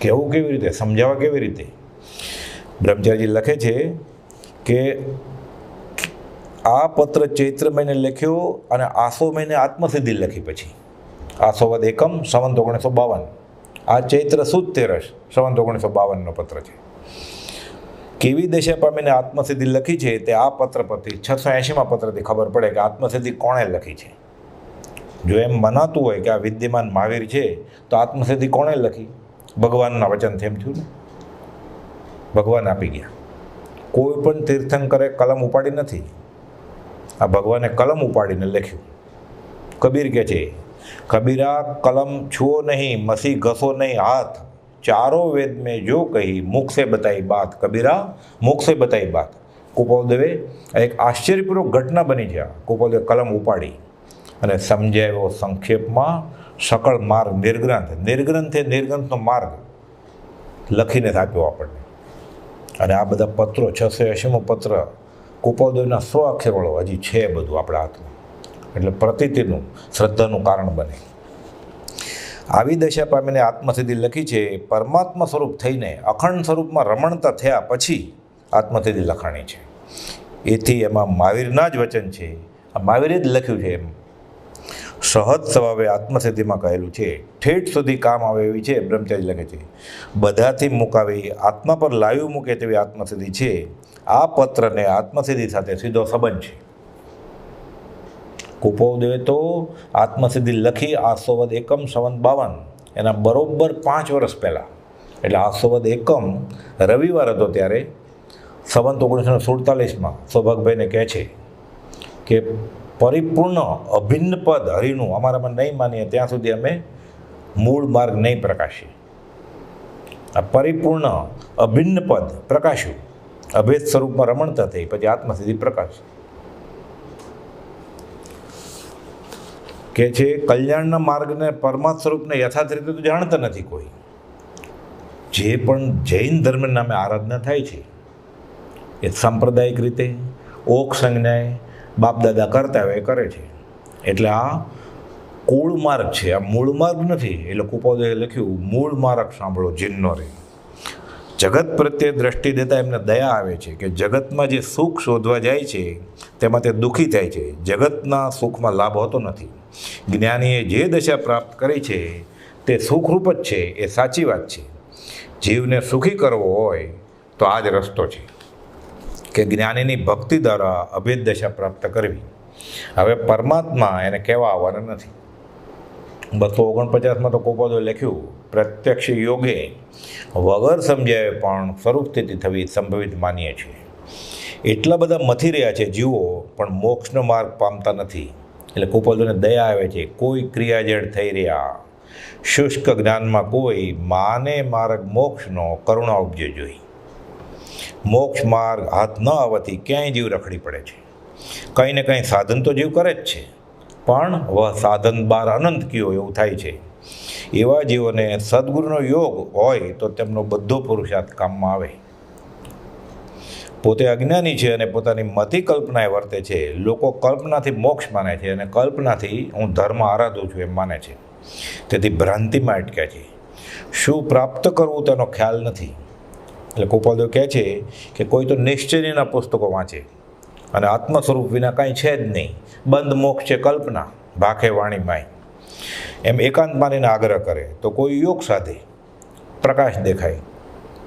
કહેવું કેવી રીતે? સમજાવવા કેવી રીતે? બ્રહ્મચારીજી લખે છે કે આ પત્ર ચૈત્ર મહિને લખ્યો અને આસો મહિને આત્મસિદ્ધિ લખી. પછી આસોવદ એકમ સંવંત 1952. આ ચૈત્ર સુદ 13 સંવંત 1952નો પત્ર છે. કેવી દશા પામીને આત્મસિદ્ધિ લખી છે તે આ પત્ર પરથી 680માં પત્રથી ખબર પડે કે આત્મસિદ્ધિ કોણે લખી છે. જો એમ મનાતું હોય કે આ વિદ્યમાન મહાવીર છે તો આત્મસિદ્ધિ કોણે લખી? ભગવાનના વચનથી એમ થયું ને. ભગવાન આપી ગયા. કોઈ પણ તીર્થંકરે કલમ ઉપાડી નથી. આ ભગવાને કલમ ઉપાડીને લખ્યું. કબીર કહે છે કબીરા કલમ છુઓ નહીં, મસી ઘસો નહીં હાથ, ચારો વેદ મેં જો કહી મુખ સે બતાઈ બાત. કબીરા મુખ સે બતાઈ બાત. કુપોદયે એક આશ્ચર્યપૂર્વક ઘટના બની છે. કુપોદયે કલમ ઉપાડી અને સમજાવ્યો સંક્ષેપમાં સકળ માર્ગ નિર્ગ્રંથે નિર્ગ્રંથનો માર્ગ લખીને આપ્યો આપણને. અને આ બધા પત્રો 680મો પત્ર કુપોલદેવના 100 અક્ષરવાળો હજી છે બધું આપણા હાથમાં, એટલે પ્રતીતિનું શ્રદ્ધાનું કારણ બને. આવી દશા પામીને આત્મસિદ્ધિ લખી છે. પરમાત્મા સ્વરૂપ થઈને અખંડ સ્વરૂપમાં રમણતા થયા પછી આત્મસિદ્ધિ લખાણી છે. એથી એમાં મહાવીરના જ વચન છે, આ મહાવીરે જ લખ્યું છે. એમ સહજ સ્વભાવે આત્મસિદ્ધિમાં કહેલું છે. ઠેઠ સુધી કામ આવે એવી છે. બ્રહ્મચારી લખે છે. બધાથી મુકાવી આત્મા પર લાવી મૂકે તેવી આત્મસિદ્ધિ છે. આ પત્રને આત્મસિદ્ધિ સાથે સીધો સંબંધ છે. કુપોલદેવે તો આત્મસિદ્ધિ લખી આસોવદ એકમ સંવત 52, એના બરોબર 5 વર્ષ પહેલાં, એટલે આસોવદ એકમ રવિવાર હતો ત્યારે સંવત 1947માં સૌભાગભાઈને કહે છે કે પરિપૂર્ણ અભિન્ન પદ હરિનું અમારામાં નહીં માનીએ ત્યાં સુધી અમે મૂળ માર્ગ નહીં પ્રકાશીએ. આ પરિપૂર્ણ અભિન્ન પદ પ્રકાશ્યું, અભેદ સ્વરૂપમાં રમણતા થઈ પછી આત્મસિદ્ધિ પ્રકાશ કે છે. કલ્યાણના માર્ગને પરમાત્મ સ્વરૂપને યથાર્થ રીતે તો જાણતા નથી કોઈ. જે પણ જૈન ધર્મ નામે આરાધના થાય છે એ સાંપ્રદાયિક રીતે ઓક સંજ્ઞાએ બાપ દાદા કરતા હોય એ કરે છે. એટલે આ કુળ માર્ગ છે, આ મૂળ માર્ગ નથી. એટલે કુપોલદેવે લખ્યું મૂળ માર્ગ સાંભળો જીનનો રે. જગત પ્રત્યે દ્રષ્ટિ દેતા એમને દયા આવે છે કે જગતમાં જે સુખ શોધવા જાય છે તેમાં તે દુઃખી થાય છે. જગતના સુખમાં લાભ હોતો નથી. જ્ઞાનીએ જે દશા પ્રાપ્ત કરી છે તે સુખરૂપ જ છે, એ સાચી વાત છે. જીવને સુખી કરવો હોય તો આ જ રસ્તો છે કે જ્ઞાનીની ભક્તિ દ્વારા અભેદ દશા પ્રાપ્ત કરવી. હવે પરમાત્મા એને કહેવા આવવાના નથી. 249માં તો કુપોલદેવે લખ્યું પ્રત્યક્ષ યોગે વગર સમજાય પણ સ્વરૂપ સ્થિતિ થવી સંભવિત માનીએ છીએ. એટલા બધા મથી રહ્યા છે જીવો પણ મોક્ષનો માર્ગ પામતા નથી. એટલે કુપોલદેવને દયા આવે છે. કોઈ ક્રિયાજડ થઈ રહ્યા, શુષ્ક જ્ઞાનમાં કોઈ માને માર્ગ મોક્ષનો કરુણા ઉપજે જોઈ. મોક્ષ માર્ગ હાથ ન આવવાથી ક્યાંય જીવ રખડી પડે છે. કંઈ ને કંઈ સાધન તો જીવ કરે જ છે, પણ વહ સાધન બાર અનંત કયો એવું થાય છે. એવા જીવોને સદગુરુનો યોગ હોય તો તેમનો બધો પુરુષાર્થ કામમાં આવે. પોતે અજ્ઞાની છે અને પોતાની મતિ કલ્પનાએ વર્તે છે. લોકો કલ્પનાથી મોક્ષ માને છે અને કલ્પનાથી હું ધર્મ આરાધું છું એમ માને છે. તેથી ભ્રાંતિમાં અટક્યા છે. શું પ્રાપ્ત કરવું તેનો ખ્યાલ નથી. એટલે કુપોલદેવ કહે છે કે કોઈ તો નિશ્ચયના પુસ્તકો વાંચે અને આત્મ સ્વરૂપ વિના કાંઈ છે જ નહીં. બંધ મોક્ષ છે કલ્પના, ભાખે વાણી માય એમ એકાંત માનીને આગ્રહ કરે તો કોઈ યોગ સાધે. પ્રકાશ દેખાય,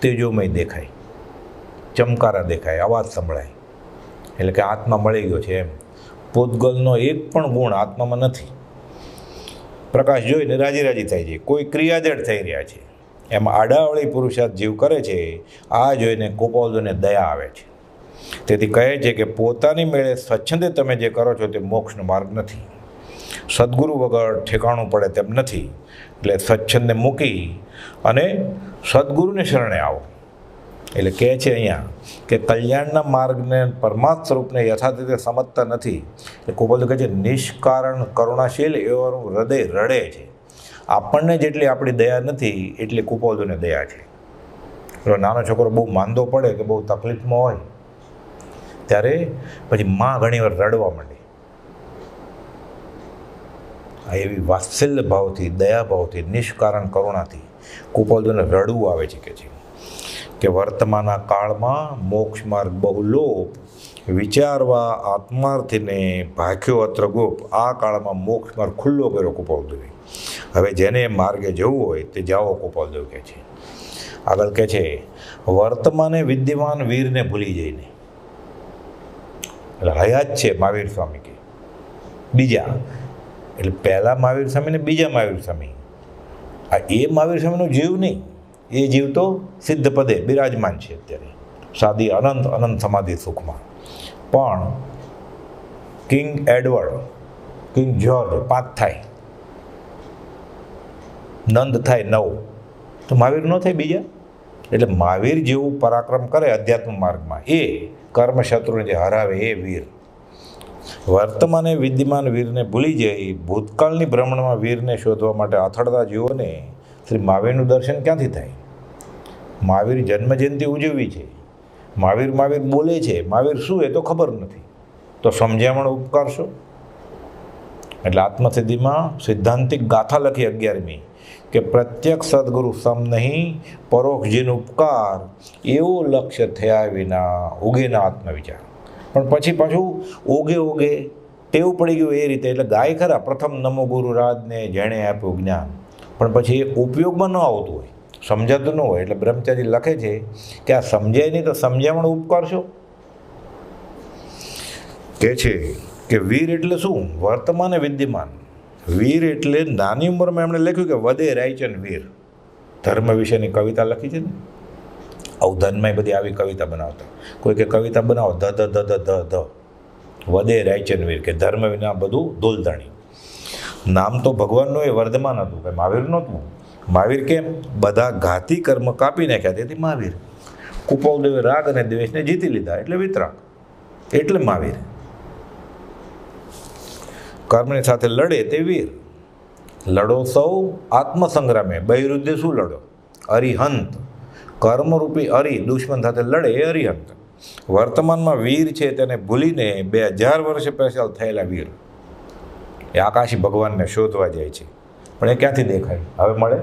તેજોમય દેખાય, ચમકારા દેખાય, અવાજ સંભળાય, એટલે કે આત્મા મળી ગયો છે એમ. પૂતગલનો એક પણ ગુણ આત્મામાં નથી. પ્રકાશ જોઈને રાજી રાજી થાય છે. કોઈ ક્રિયાજડ થઈ રહ્યા છે એમાં આડાવળી પુરુષાર્થ જીવ કરે છે. આ જોઈને કુપોલદેવને દયા આવે છે. તેથી કહે છે કે પોતાની મેળે સ્વચ્છંદે તમે જે કરો છો તે મોક્ષનો માર્ગ નથી. સદગુરુ વગર ઠેકાણું પડે તેમ નથી. એટલે સ્વચ્છંદને મૂકી અને સદગુરુને શરણે આવો. એટલે કહે છે અહીંયા કે કલ્યાણના માર્ગને પરમાત્મ સ્વરૂપને યથાર્થ રીતે સમજતા નથી. એટલે કુપોલદેવ કહે છે નિષ્કારણ કરુણાશીલ એવાનું હૃદય રડે છે. આપણને જેટલી આપણી દયા નથી એટલી કુપોલદેવને દયા છે. નાનો છોકરો બહુ માંદો પડે કે બહુ તકલીફમાં હોય ત્યારે પછી માં ઘણીવાર રડવા માંડે. આ એવી વાત્સલ્ય ભાવથી, દયા ભાવથી, નિષ્કારણ કરુણાથી કુપોલદેવને રડવું આવે છે કે વર્તમાનના કાળમાં મોક્ષ માર્ગ બહુ લોપ, વિચારવા આત્માર્થીને ભાખ્યો અત્ર ગોપ. આ કાળમાં મોક્ષ માર્ગ ખુલ્લો કર્યો કુપોલદેવે. હવે જેને માર્ગે જવું હોય તે જાઓ કુપોલદેવ કહે છે. આગળ કહે છે વર્તમાને વિદ્યમાન વીરને ભૂલી જઈને. એટલે હયાત છે મહાવીર સ્વામી કે બીજા, એટલે પહેલા મહાવીર સ્વામી ને બીજા મહાવીર સ્વામી. આ એ મહાવીર સ્વામીનો જીવ નહીં, એ જીવ તો સિદ્ધ પદે બિરાજમાન છે અત્યારે સાદી અનંત અનંત સમાધિ સુખમાં. પણ કિંગ એડવર્ડ, કિંગ જ્યોર્જ 5 થાય, નંદ થાય 9, તો મહાવીર ન થાય બીજા. એટલે મહાવીર જેવું પરાક્રમ કરે અધ્યાત્મ માર્ગમાં એ કર્મશત્રુને જે હરાવે એ વીર. વર્તમાને વિદ્યમાન વીરને ભૂલી જઈ ભૂતકાળની ભ્રમણમાં વીરને શોધવા માટે અથડતા જીવોને શ્રી મહાવીરનું દર્શન ક્યાંથી થાય? મહાવીર જન્મજયંતિ ઉજવવી છે મહાવીર મહાવીર બોલે છે, મહાવીર શું એ તો ખબર નથી, તો સમજામણ ઉપકાર શું? એટલે આત્મસિદ્ધિમાં સિદ્ધાંતિક ગાથા લખી 11મી કે પ્રત્યક્ષ સદગુરુ સમ નહીં, પરોક્ષ જીન ઉપકાર, એવો લક્ષ્ય થયા વિના ઉગેના આત્મવિચાર. પણ પછી પાછું ઓગે ટેવ પડી ગયું એ રીતે. એટલે ગાય ખરા પ્રથમ નમો ગુરુ રાજને જેણે આપ્યું જ્ઞાન, પણ પછી એ ઉપયોગમાં ન આવતું હોય, સમજાતું ન હોય. એટલે બ્રહ્મચારી લખે છે કે આ સમજાય નહીં તો સમજામણ ઉપકાર છો. કે છે કે વીર એટલે શું? વર્તમાન વિદ્યમાન. વીર એટલે નાની ઉંમરમાં એમણે લખ્યું કે વદે રાયચન વીર. ધર્મ વિશેની કવિતા લખી છે ને, અવધાનમાં બધી આવી કવિતા બનાવતા. કોઈ કે કવિતા બનાવો ધ ધ ધ ધ ધ ધ, વદે રાયચન વીર, કે ધર્મ વિના બધું દોલધાણી. નામ તો ભગવાનનું એ વર્ધમાન હતું, કે મહાવીર નહોતું. મહાવીર કેમ? બધા ઘાતી કર્મ કાપી નાખ્યા, તેથી મહાવીર. કુપાલદેવે રાગ અને દ્વેષને જીતી લીધા, એટલે વિતરાગ, એટલે મહાવીર. કર્મની સાથે લડે તે વીર. લડો સૌ આત્મસંગ્રામે, બહિરુદ્ધે શું લડો? અરિહંત. કર્મરૂપી અરિ દુશ્મન સાથે લડે એ અરિહંત. વર્તમાનમાં વીર છે તેને ભૂલીને 2000 વર્ષ પહેલા થયેલા વીર એ આકાશી ભગવાનને શોધવા જાય છે. પણ એ ક્યાંથી દેખાય? હવે મળે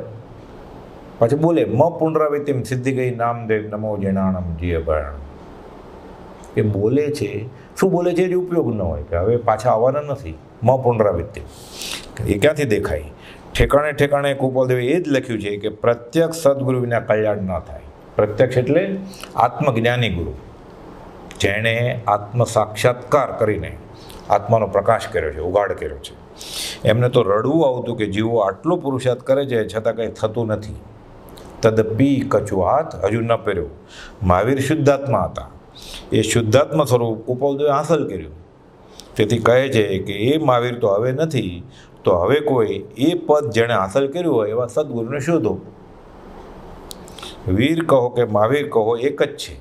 પછી બોલે મ પુનરાવૃત્તિમ સિદ્ધિ ગઈ નામદેવ નમો જણાણમ જીય ભરણ. એ બોલે છે, શું બોલે છે એ જ ઉપયોગ ન હોય, કે હવે પાછા આવવાના નથી. મ પુનરાવૃત્તિ એ ક્યાંથી દેખાય? ઠેકાણે ઠેકાણે કુપાલદેવે એ જ લખ્યું છે કે પ્રત્યક્ષ સદગુરુ વિના કલ્યાણ ન થાય. પ્રત્યક્ષ એટલે આત્મજ્ઞાની ગુરુ, જેણે આત્મ સાક્ષાત્કાર કરીને આત્માનો પ્રકાશ કર્યો છે, ઉગાડ કર્યો છે. એમને તો રડવું આવતું કે જીવો આટલો પુરુષાર્થ કરે છે છતાં કંઈ થતું નથી. તદપી કચું હાથ હજુ ન પહેર્યો. મહાવીર શુદ્ધાત્મા હતા. એ શુદ્ધાત્મા સ્વરૂપ કુપાલદેવે હાંસલ કર્યું. તેથી કહે છે કે એ મહાવીર તો હવે નથી, તો હવે કોઈ એ પદ જેણે હાંસલ કર્યું હોય એવા સદગુરુને શોધો. વીર કહો કે મહાવીર કહો એક જ છે.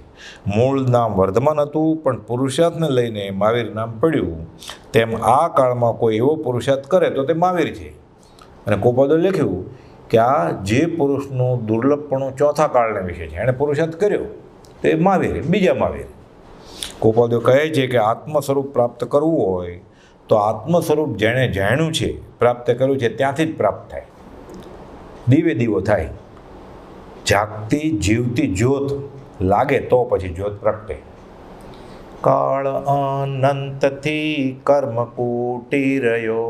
મૂળ નામ વર્ધમાન હતું, પણ પુરુષાર્થને લઈને મહાવીર નામ પડ્યું. તેમ આ કાળમાં કોઈ એવો પુરુષાર્થ કરે તો તે મહાવીર છે. અને કુપાલદેવે લખ્યું કે આ જે પુરુષનું દુર્લભપણું ચોથા કાળને વિશે છે, એણે પુરુષાર્થ કર્યો તે મહાવીર, બીજા મહાવીર. કુપાલદેવ કહે છે કે આત્મ સ્વરૂપ પ્રાપ્ત કરવું હોય તો આત્મ સ્વરૂપ જેણે જાણ્યું છે, પ્રાપ્ત કર્યું છે, ત્યાંથી જ પ્રાપ્ત થાય. દીવે દીવો થાય. જાગતી જીવતી જ્યોત લાગે તો પછી જ્યોત પ્રગટે. કાળ અનંતથી કર્મ કૂટી રહ્યો,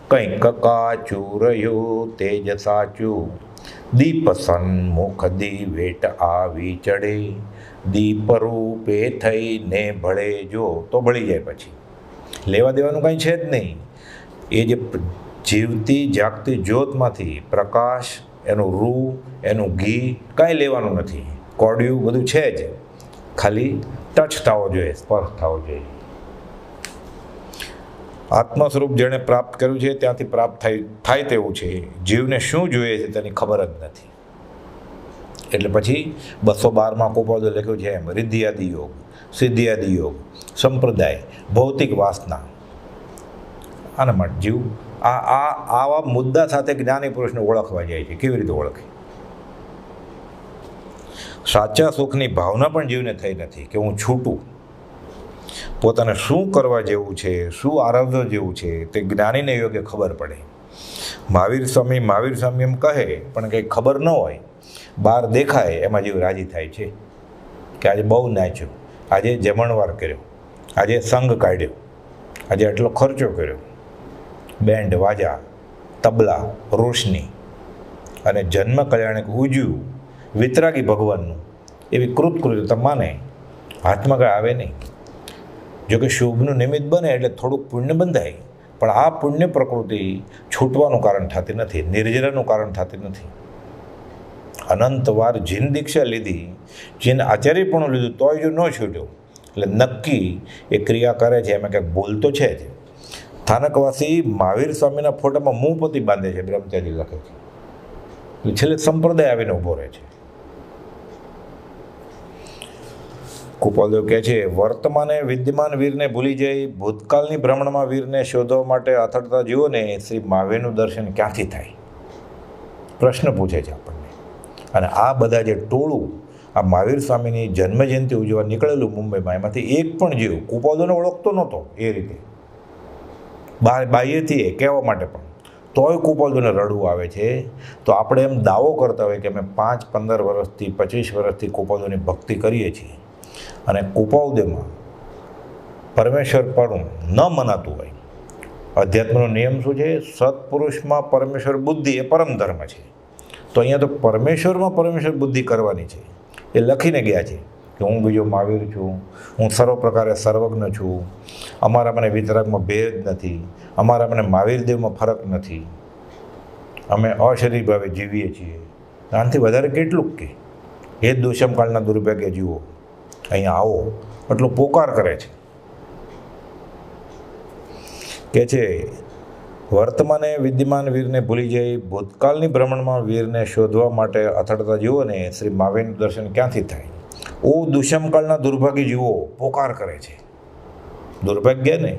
કંઈક કાચું રહ્યું તેજ સાચું. દીપ સન્મુખ દીવેટ આવી ચડે, દીપ રૂપે થઈને ભળે જો તો ભળી જાય. પછી લેવા દેવાનું કંઈ છે જ નહીં. એ જે જીવતી જાગતી જ્યોતમાંથી પ્રકાશ, એનું રૂ, એનું ઘી કાંઈ લેવાનું નથી. કોડિયું બધું છે જ, ખાલી ટચ થવો જોઈએ, સ્પર્શ થવો જોઈએ. આત્મ સ્વરૂપ જેણે પ્રાપ્ત કર્યું છે ત્યાંથી પ્રાપ્ત થાય તેવું છે. જીવને શું જોઈએ છે તેની ખબર જ નથી. એટલે પછી 212માં કુપાલદેવે લખ્યું છે એમ, રિદ્ધિયાદિ યોગ, સિદ્ધિયાદિ યોગ, સંપ્રદાય, ભૌતિક વાસના. આના માટે જીવ આવા મુદ્દા સાથે જ્ઞાની પુરુષને ઓળખવા જાય છે. કેવી રીતે ઓળખે? સાચા સુખની ભાવના પણ જીવને થઈ નથી કે હું છૂટું. પોતાને શું કરવા જેવું છે, શું આરાધવા જેવું છે તે જ્ઞાનીને યોગ્ય ખબર પડે. મહાવીર સ્વામી એમ કહે પણ કંઈ ખબર ન હોય, બહાર દેખાય એમાં જીવ રાજી થાય છે કે આજે બહુ નાચ્યો, આજે જમણવાર કર્યો, આજે સંઘ કાઢ્યો, આજે આટલો ખર્ચો કર્યો, બેન્ડ વાજા, તબલા, રોશની અને જન્મ કલ્યાણક ઉજ્યું વિતરાગી ભગવાનનું, એવી કૃતકૃત્યતા માને. હાથમાં કંઈ આવે નહીં. જોકે શુભનું નિમિત્ત બને એટલે થોડુંક પુણ્ય બંધાય, પણ આ પુણ્ય પ્રકૃતિ છૂટવાનું કારણ થતી નથી, નિર્જરાનું કારણ થતી નથી. અનંતવાર જીન દીક્ષા લીધી, જીન આચાર્યપણું લીધું તોય જો ન છૂટ્યો, એટલે નક્કી એ ક્રિયા કરે છે, એમાં ક્યાંક ભૂલ તો છે જ. સ્થાનકવાસી મહાવીર સ્વામીના ફોટામાં મુંહપોતી બાંધે છે, બ્રહ્મચારી લખે છે. એટલે છેલ્લે સંપ્રદાય આવીને ઊભો રહે છે. કુપાલદેવ કહે છે વર્તમાને વિદ્યમાન વીરને ભૂલી જઈ ભૂતકાળની ભ્રમણમાં વીરને શોધવા માટે અથડતા જીવોને શ્રી મહાવીરનું દર્શન ક્યાંથી થાય? પ્રશ્ન પૂછે છે આપણને. અને આ બધા જે ટોળું આ મહાવીર સ્વામીની જન્મજયંતિ ઉજવવા નીકળેલું મુંબઈમાં, એમાંથી એક પણ જીવ કુપોદોને ઓળખતો નહોતો. એ રીતે બાહ્યથી એ કહેવા માટે પણ તોય કુપોદોને રડવું આવે છે. તો આપણે એમ દાવો કરતા હોય કે અમે 5, 15 વર્ષથી 25 વર્ષથી કુપોદોની ભક્તિ કરીએ છીએ અને કુપોદમાં પરમેશ્વર પણ ન મનાતું હોય. અધ્યાત્મનો નિયમ શું છે? સત્પુરુષમાં પરમેશ્વર બુદ્ધિ એ પરમ ધર્મ છે. તો અહીંયા તો પરમેશ્વર બુદ્ધિ કરવાની છે. એ લખીને ગયા છે કે હું બીજો મહાવીર છું, હું સર્વ પ્રકારે સર્વજ્ઞ છું, અમારા મને વિતરાગમાં ભેદ નથી, અમારા મને મહાવીર દેવમાં ફરક નથી, અમે અશરીર ભાવે જીવીએ છીએ. આનાથી વધારે કેટલુંક કે એ જ દુષ્મકાળના દુર્ભાગ્ય જીવો અહીંયા આવો એટલો પોકાર કરે છે. કે છે વર્તમાને વિદ્યમાન વીરને ભૂલી જઈ ભૂતકાળની ભ્રમણમાં વીરને શોધવા માટે અથડતા જીવોને શ્રી મહાવીરનું દર્શન ક્યાંથી થાય? ઓ દુષ્મકાળના દુર્ભાગ્ય જીવો પોકાર કરે છે. દુર્ભાગ્ય ને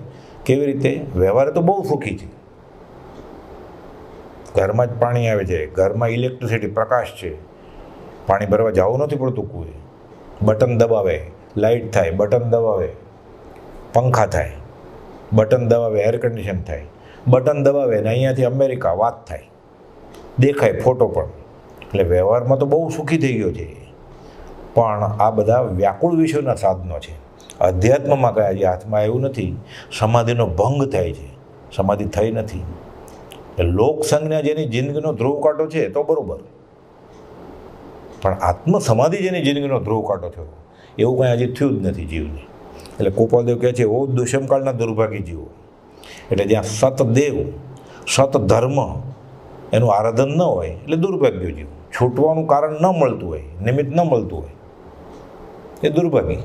કેવી રીતે? વ્યવહારે તો બહુ સુખી છે, ઘરમાં જ પાણી આવે છે, ઘરમાં ઇલેક્ટ્રિસિટી પ્રકાશ છે, પાણી ભરવા જવું નથી પડતું. કોઈ બટન દબાવે લાઇટ થાય, બટન દબાવે પંખા થાય, બટન દબાવે એર કન્ડિશન થાય, બટન દબાવે ને અહીંયાથી અમેરિકા વાત થાય, દેખાય ફોટો પણ. એટલે વ્યવહારમાં તો બહુ સુખી થઈ ગયો છે. પણ આ બધા વ્યાકુળ વિષયોના સાધનો છે. અધ્યાત્મમાં કયા હજી હાથમાં એવું નથી. સમાધિનો ભંગ થાય છે, સમાધિ થઈ નથી. લોક સંજ્ઞા જેની જિંદગીનો ધ્રુવ કાંટો છે તો બરાબર, પણ આત્મ સમાધિ જેની જિંદગીનો ધ્રુવ કાંટો થયો એવું કંઈ હજી થયું જ નથી જીવને. એટલે કુપોલદેવ કહે છે ઓ દુષ્મકાળના દુર્ભાગી જીવો. એટલે જ્યાં સતદેવ સતધર્મ એનું આરાધન ન હોય એટલે દુર્ભાગ્ય જીવ. છૂટવાનું કારણ ન મળતું હોય, નિમિત્ત ન મળતું હોય એ દુર્ભાગી.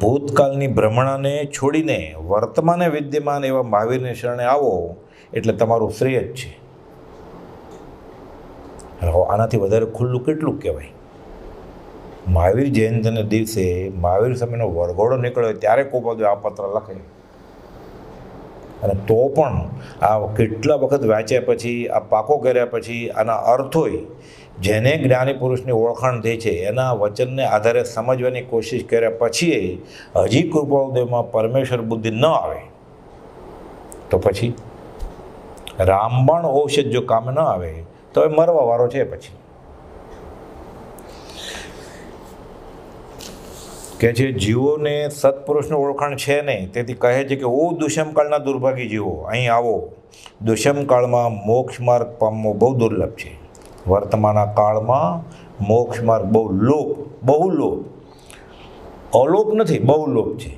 ભૂતકાળની ભ્રમણાને છોડીને વર્તમાને વિદ્યમાન એવા મહાવીરને શરણે આવો એટલે તમારું શ્રેય જ છે. આનાથી વધારે ખુલ્લું કેટલું કહેવાય? મહાવીર જયંતિના દિવસે મહાવીર સ્વામીનો વરઘોડો નીકળ્યો ત્યારે કુપોલદેવ આ પત્ર લખે. અને તો પણ આ કેટલા વખત વાંચ્યા પછી, આ પાકો કર્યા પછી આના અર્થોય જેને જ્ઞાની પુરુષની ઓળખાણ થઈ છે એના વચનને આધારે સમજવાની કોશિશ કર્યા પછી હજી કુપોલદેવમાં પરમેશ્વર બુદ્ધિ ન આવે તો પછી રામબાણ ઔષધ જો કામ ન આવે તો એ મરવા વાળો છે. પછી કે છે જીવોને સત્પુરુષનું ઓળખાણ છે નહીં, તેથી કહે છે કે ઓ દુષ્મકાળના દુર્ભાગી જીવો અહીં આવો. દુષ્મકાળમાં મોક્ષ માર્ગ પામવો બહુ દુર્લભ છે. વર્તમાનના કાળમાં મોક્ષ માર્ગ બહુ લોપ, અલોપ નથી, બહુ લોપ છે.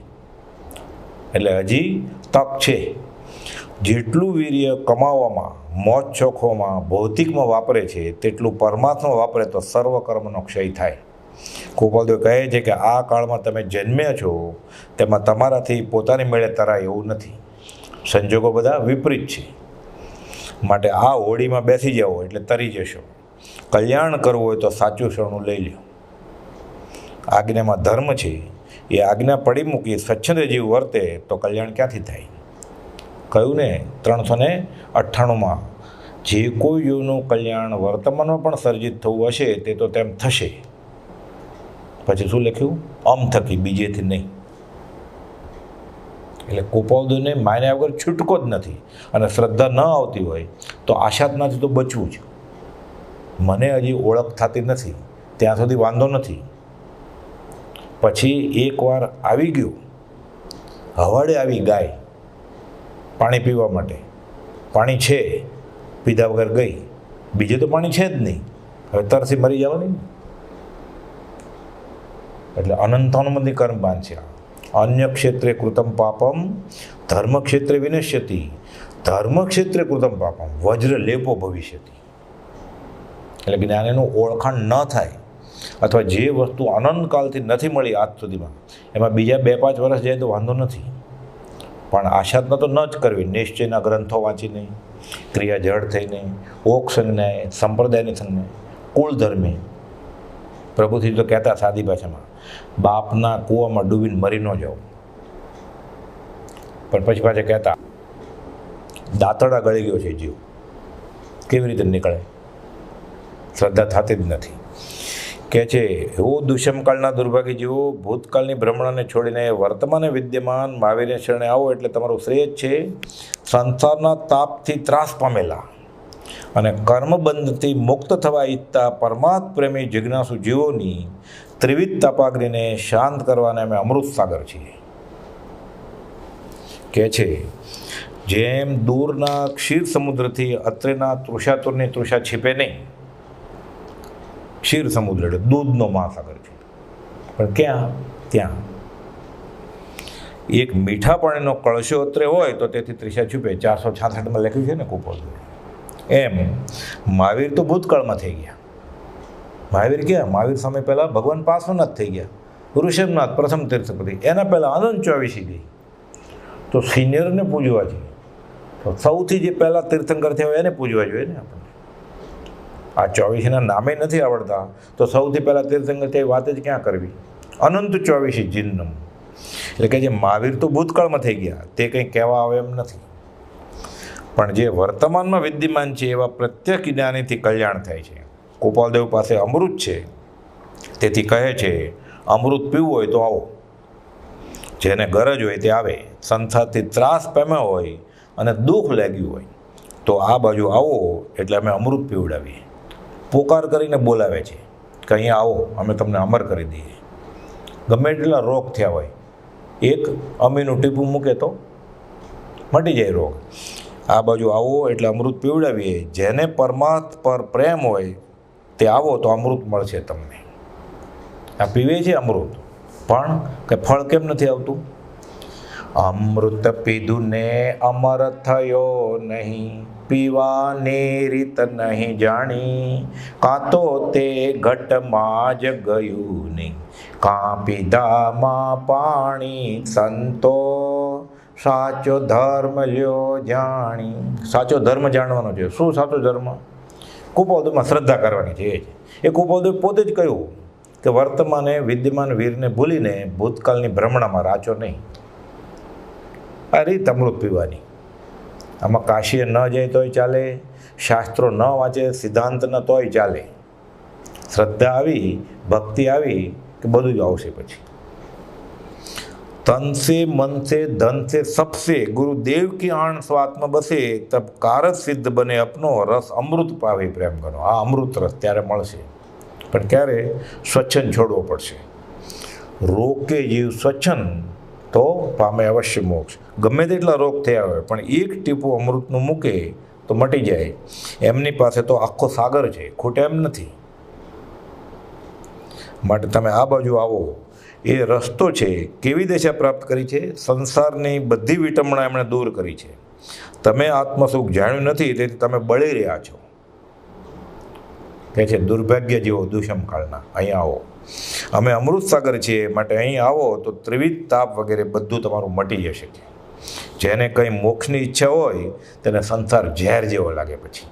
એટલે હજી તક છે. જેટલું વીર્ય કમાવામાં, મોજ શોખોમાં, ભૌતિકમાં વાપરે છે તેટલું પરમાત્મા વાપરે તો સર્વ કર્મનો ક્ષય થાય. કુપોલદેવ કહે છે કે આ કાળમાં તમે જન્મ્યા છો તેમાં તમારાથી પોતાની મેળે તરાય એવું નથી. સંજોગો બધા વિપરીત છે. માટે આ હોડીમાં બેસી જાઓ એટલે તરી જશો. કલ્યાણ કરવું હોય તો સાચું શરણું લઈ લો. આજ્ઞામાં ધર્મ છે, એ આજ્ઞા પડી મૂકી સ્વચ્છંદ જીવ વર્તે તો કલ્યાણ ક્યાંથી થાય? કહ્યું ને 398માં જે કોઈ જીવનું કલ્યાણ વર્તમાનમાં પણ સર્જિત થવું હશે તે તો તેમ થશે. પછી શું લખ્યું? અમ થકી, બીજેથી નહીં. એટલે કુપોલદેવને માન્યા વગર છૂટકો જ નથી. અને શ્રદ્ધા ન આવતી હોય તો આશાતનાથી તો બચવું જ. મને હજી ઓળખ થતી નથી ત્યાં સુધી વાંધો નથી. પછી એકવાર આવી ગયું, હવાડે આવી ગાય પાણી પીવા માટે, પાણી છે, પીધા વગર ગઈ, બીજે તો પાણી છે જ નહીં, હવે તરસી મરી જવાની. એટલે અનંતાનુબંધી કર્મબાન છે. અન્ય ક્ષેત્રે કૃતમ પાપમ ધર્મ ક્ષેત્રે વિનશ્યતિ, ધર્મ ક્ષેત્રે કૃતમ પાપમ વજ્ર લેપો ભવિષ્યતિ. એટલે જ્ઞાનીનું ઓળખાણ ન થાય અથવા જે વસ્તુ અનંતકાલથી નથી મળી આજ સુધીમાં એમાં બીજા 2-5 વર્ષ જાય તો વાંધો નથી. પણ આશાતના તો ન જ કરવી. નિશ્ચયના ગ્રંથો વાંચીને, ક્રિયા જળ થઈને, ઓક સંજ્ઞાએ, સંપ્રદાયની સંજ્ઞાએ, કુળ ધર્મે. પ્રભુથી તો કહેતા સાદી ભાષામાં, બાપના કૂવામાં ડૂબીને મરી ન જાઓ. પણ પછી પાછા કહેતા દાંતડા ગળી ગયો છે જીવ, કેવી રીતે નીકળે? શ્રદ્ધા થતી જ નથી. કહે છે એવું દુષ્મકાળના દુર્ભાગ્ય જેવો ભૂતકાળની ભ્રમણાને છોડીને વર્તમાને વિદ્યમાન મહાવીરને શરણે આવો એટલે તમારું શ્રેય જ છે. સંસારના તાપથી ત્રાસ પામેલા અને કર્મબંધથી મુક્ત થવા ઈચ્છતા પરમાત્મ પ્રેમી જિજ્ઞાસુ જીવોની ત્રિવિધ તાપાગ્નિને શાંત કરવાને અમે અમૃત સાગર છીએ. કહે છે જેમ દૂરના ક્ષીર સમુદ્રથી અત્રેના તૃષાતુરની તૃષા છીપે નહીં. ક્ષીર સમુદ્ર એટલે દૂધનો મહાસાગર છે, પણ ક્યાં? ત્યાં એક મીઠા પાણીનો કળશો અત્રે હોય તો તેથી તૃષા છુપે. 466માં લખ્યું છે ને કુપોલ. એમ મહાવીર તો ભૂતકાળમાં થઈ ગયા. મહાવીર ક્યાં? મહાવીર સમય પહેલાં ભગવાન પાર્શ્વનાથ થઈ ગયા. ઋષભનાથ પ્રથમ તીર્થપતિ, એના પહેલાં અનંત 24 ગઈ. તો સિનિયરને પૂજવા જોઈએ. તો સૌથી જે પહેલાં તીર્થંકર થયા હોય એને પૂજવા જોઈએ ને આપણે. આ 24ના નામે નથી આવડતા તો સૌથી પહેલાં તીર્થંકર થયા વાત જ ક્યાં કરવી? અનંત 24 જિન્નમ. એટલે કે જે મહાવીર તો ભૂતકાળમાં થઈ ગયા, તે કંઈ કહેવા આવે એમ નથી. પણ જે વર્તમાનમાં વિદ્યમાન છે એવા પ્રત્યેક જ્ઞાનીથી કલ્યાણ થાય છે. ગોપાલદેવ પાસે અમૃત છે, તેથી કહે છે અમૃત પીવું હોય તો આવો. જેને ગરજ હોય તે આવે. સંસારથી ત્રાસ પામ્યા હોય અને દુઃખ લાગ્યું હોય તો આ બાજુ આવો એટલે અમે અમૃત પીવડાવીએ. પોકાર કરીને બોલાવે છે કે અહીંયા આવો, અમે તમને અમર કરી દઈએ. ગમે એટલા રોગ થયા હોય, એક અમીનું ટીપું મૂકે તો મટી જાય રોગ. આ બાજુ આવો એટલે અમૃત પીવડાવીએ. જેને પરમાત્મા પર પ્રેમ હોય તે આવો તો અમૃત મળશે તમને. આ પીવે છે અમૃત, પણ કે ફળ કેમ નથી આવતું? અમૃત પીધું ને અમર થયો નહીં, પીવાની રીત નહીં જાણી. કાં તો તે ઘટમાં જ ગયું નહીં, કાં પીધામાં પાણી. સંતો સાચો ધર્મ લ્યો જાણી. સાચો ધર્મ જાણવાનો છે. શું સાચો ધર્મ? કુપોલદેવમાં શ્રદ્ધા કરવાની છે. એ કુપોલદેવ પોતે જ કહ્યું કે વર્તમાને વિદ્યમાન વીરને ભૂલીને ભૂતકાળની ભ્રમણામાં રાચો નહીં. આ રીત અમૃત પીવાની. આમાં કાશીએ ન જાય તોય ચાલે, શાસ્ત્રો ન વાંચે, સિદ્ધાંત ન તોય ચાલે. શ્રદ્ધા આવી, ભક્તિ આવી કે બધું જ આવશે પછી. तन से मन से धन से सबसे गुरुदेव की आण स्वात्म बसे तब कारज सिद्ध बने अपनो रस अमृत पावे प्रेम करो. આ અમૃત રસ ત્યારે મળશે, પણ ક્યારે? સ્વચ્છંદ છોડવો પડશે. રોકે જીવ સ્વચ્છંદ તો પામે અવશ્ય મોક્ષ. ગમે તેટલા રોગ થયા હોય પણ એક ટીપું અમૃતનું મૂકે તો મટી જાય. એમની પાસે તો આખો સાગર છે, ખૂટે એમ નથી. માટે તમે આ બાજુ આવો. એ રસ્તો છે. કેવી દિશા પ્રાપ્ત કરી છે? સંસારની બધી વિટંબણા એમણે દૂર કરી છે. તમે આત્મસુખ જાણ્યું નથી, તેથી તમે બળી રહ્યા છો. કહે છે દુર્ભાગ્ય જેવો દુષ્મકાળના. અહીંયા આવો. અમે અમૃત સાગર છીએ, માટે અહીં આવો તો ત્રિવિધ તાપ વગેરે બધું તમારું મટી જશે. જેને કંઈ મોક્ષની ઈચ્છા હોય તેને સંસાર ઝેર જેવો લાગે. પછી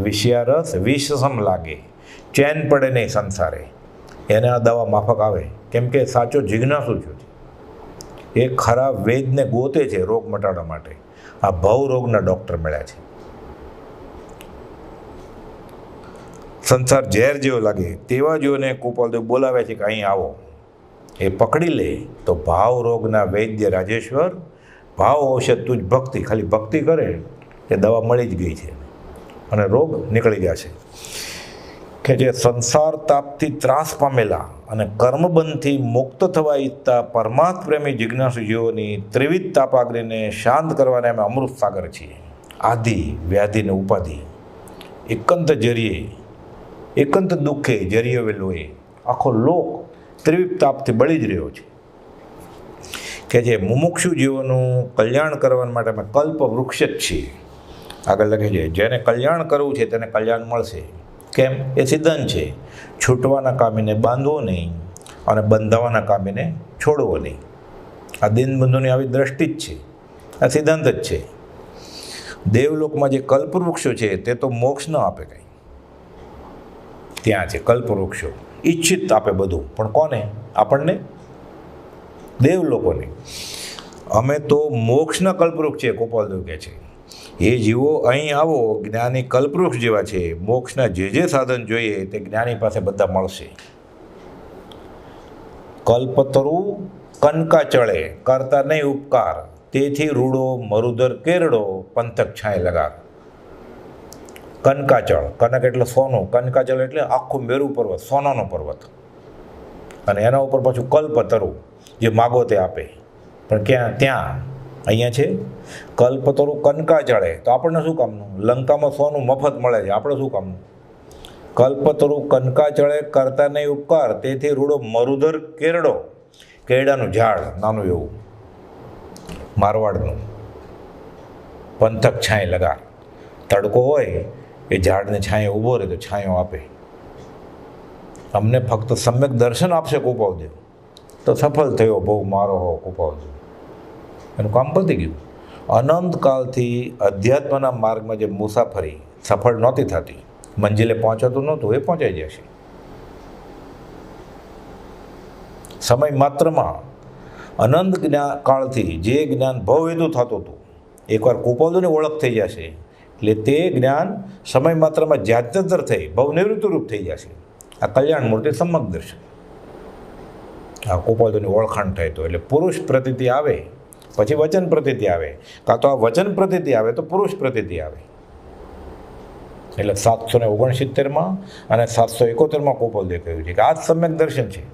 વિષયારસ વિષસમ લાગે, ચેન પડે નહીં સંસારે. એને આ દવા માફક આવે, કેમ કે સાચો જિજ્ઞાસુ છે. એ ખરા વેદને ગોતે છે રોગ મટાડવા માટે. આ ભવ રોગના ડૉક્ટર મળ્યા છે. સંસાર ઝેર જેવો લાગે તેવા જોઈને કુપાલદેવ બોલાવે છે કે અહીં આવો. એ પકડી લે તો ભાવ રોગના વૈદ્ય રાજેશ્વર, ભાવ ઔષધ તું જ ભક્તિ. ખાલી ભક્તિ કરે એ દવા મળી જ ગઈ છે અને રોગ નીકળી ગયા છે. કે જે સંસાર તાપથી ત્રાસ પામેલા અને કર્મબંધથી મુક્ત થવા ઈચ્છતા પરમાત્મ પ્રેમી જિજ્ઞાસુ જીવોની ત્રિવિધ તાપાગ્નિને શાંત કરવાને અમે અમૃત સાગર છીએ. આદિ વ્યાધિને ઉપાધિ એકાંત જરીએ, એકાંત દુઃખે જરીયો વેલોએ આખો લોક ત્રિવિધ તાપથી બળી જ રહ્યો છે. કે જે મુમુક્ષુ જીવોનું કલ્યાણ કરવા માટે અમે કલ્પ વૃક્ષ જ છીએ. આગળ લખે છે જેને કલ્યાણ કરવું છે તેને કલ્યાણ મળશે. કેમ? એ સિદ્ધાંત છે. છૂટવાના કામીને બાંધવો નહીં અને બંધાવાના કામીને છોડવો નહીં. આ દીનબંધુની આવી દ્રષ્ટિ જ છે. આ સિદ્ધાંત જ છે. દેવલોકમાં જે કલ્પવૃક્ષો છે તે તો મોક્ષ ન આપે કંઈ. ત્યાં છે કલ્પવૃક્ષો, ઈચ્છિત આપે બધું, પણ કોને? આપણને, દેવલોકોને. અમે તો મોક્ષના કલ્પવૃક્ષ છે. ગોપાલદેવ કહે છે એ જીવો અહીં આવો, જ્ઞાની કલ્પવૃક્ષ જેવા છે, મોક્ષના જે સાધન જોઈએ તે જ્ઞાની પાસે બધા મળશે. કલ્પતરુ કનકા ચળે, કરતા નહીં ઉપકાર, તેથી રૂડો મરુદર કેરડો, પંથક છાંય લગાર. કનકાચળ, કનક એટલે સોનું, કનકાચળ એટલે આખું મેરુ પર્વત, સોનાનો પર્વત, અને એના ઉપર પાછું કલ્પતરુ, જે માગો તે આપે. પણ ક્યાં? ત્યાં. અહીંયા છે કલ્પતરુ કનકાચળે, તો આપણને શું કામનું? લંકામાં સોનું મફત મળે છે, આપણે શું કામનું? કલ્પતરુ કનકાચળે, કરતા નહીં ઉપકાર, તેથી રૂડો મરુદર કેરડો, કેરડાનું ઝાડ નાનું એવું મારવાડનું, પંથક છાંય લગાર. તડકો હોય એ ઝાડને છાંયે ઊભો રહે તો છાંયો આપે. અમને ફક્ત સમ્યક દર્શન આપશે કૃપાળદેવ તો સફળ થયો બહુ મારો હો કૃપાળદેવ, એનું કામ પતી ગયું. અનંતકાળથી અધ્યાત્મના માર્ગમાં જે મુસાફરી સફળ નહોતી થતી, મંજિલે પહોંચાતું નહોતું, એ પહોંચાઈ જશે. સમય માત્રમાં અનંત કાળથી જે જ્ઞાન ભવહેતુ થતું હતું, એકવાર કૃપાળદેવની ઓળખ થઈ જશે એટલે તે જ્ઞાન સમય માત્રમાં જાત્યંતર થઈ ભવનિવૃત્તિરૂપ થઈ જશે. આ કલ્યાણ મૂર્તિ સમ્યક દર્શન, આ કૃપાળદેવની ઓળખાણ થાય તો. એટલે પુરુષ પ્રતીતિ આવે પછી વચન પ્રતીતિ આવે, કાં તો આ વચન પ્રતીતિ આવે તો પુરુષ પ્રતીતિ આવે. એટલે 769માં અને 771માં કૃપાળદેવે કહ્યું છે કે આ જ સમ્યક દર્શન છે.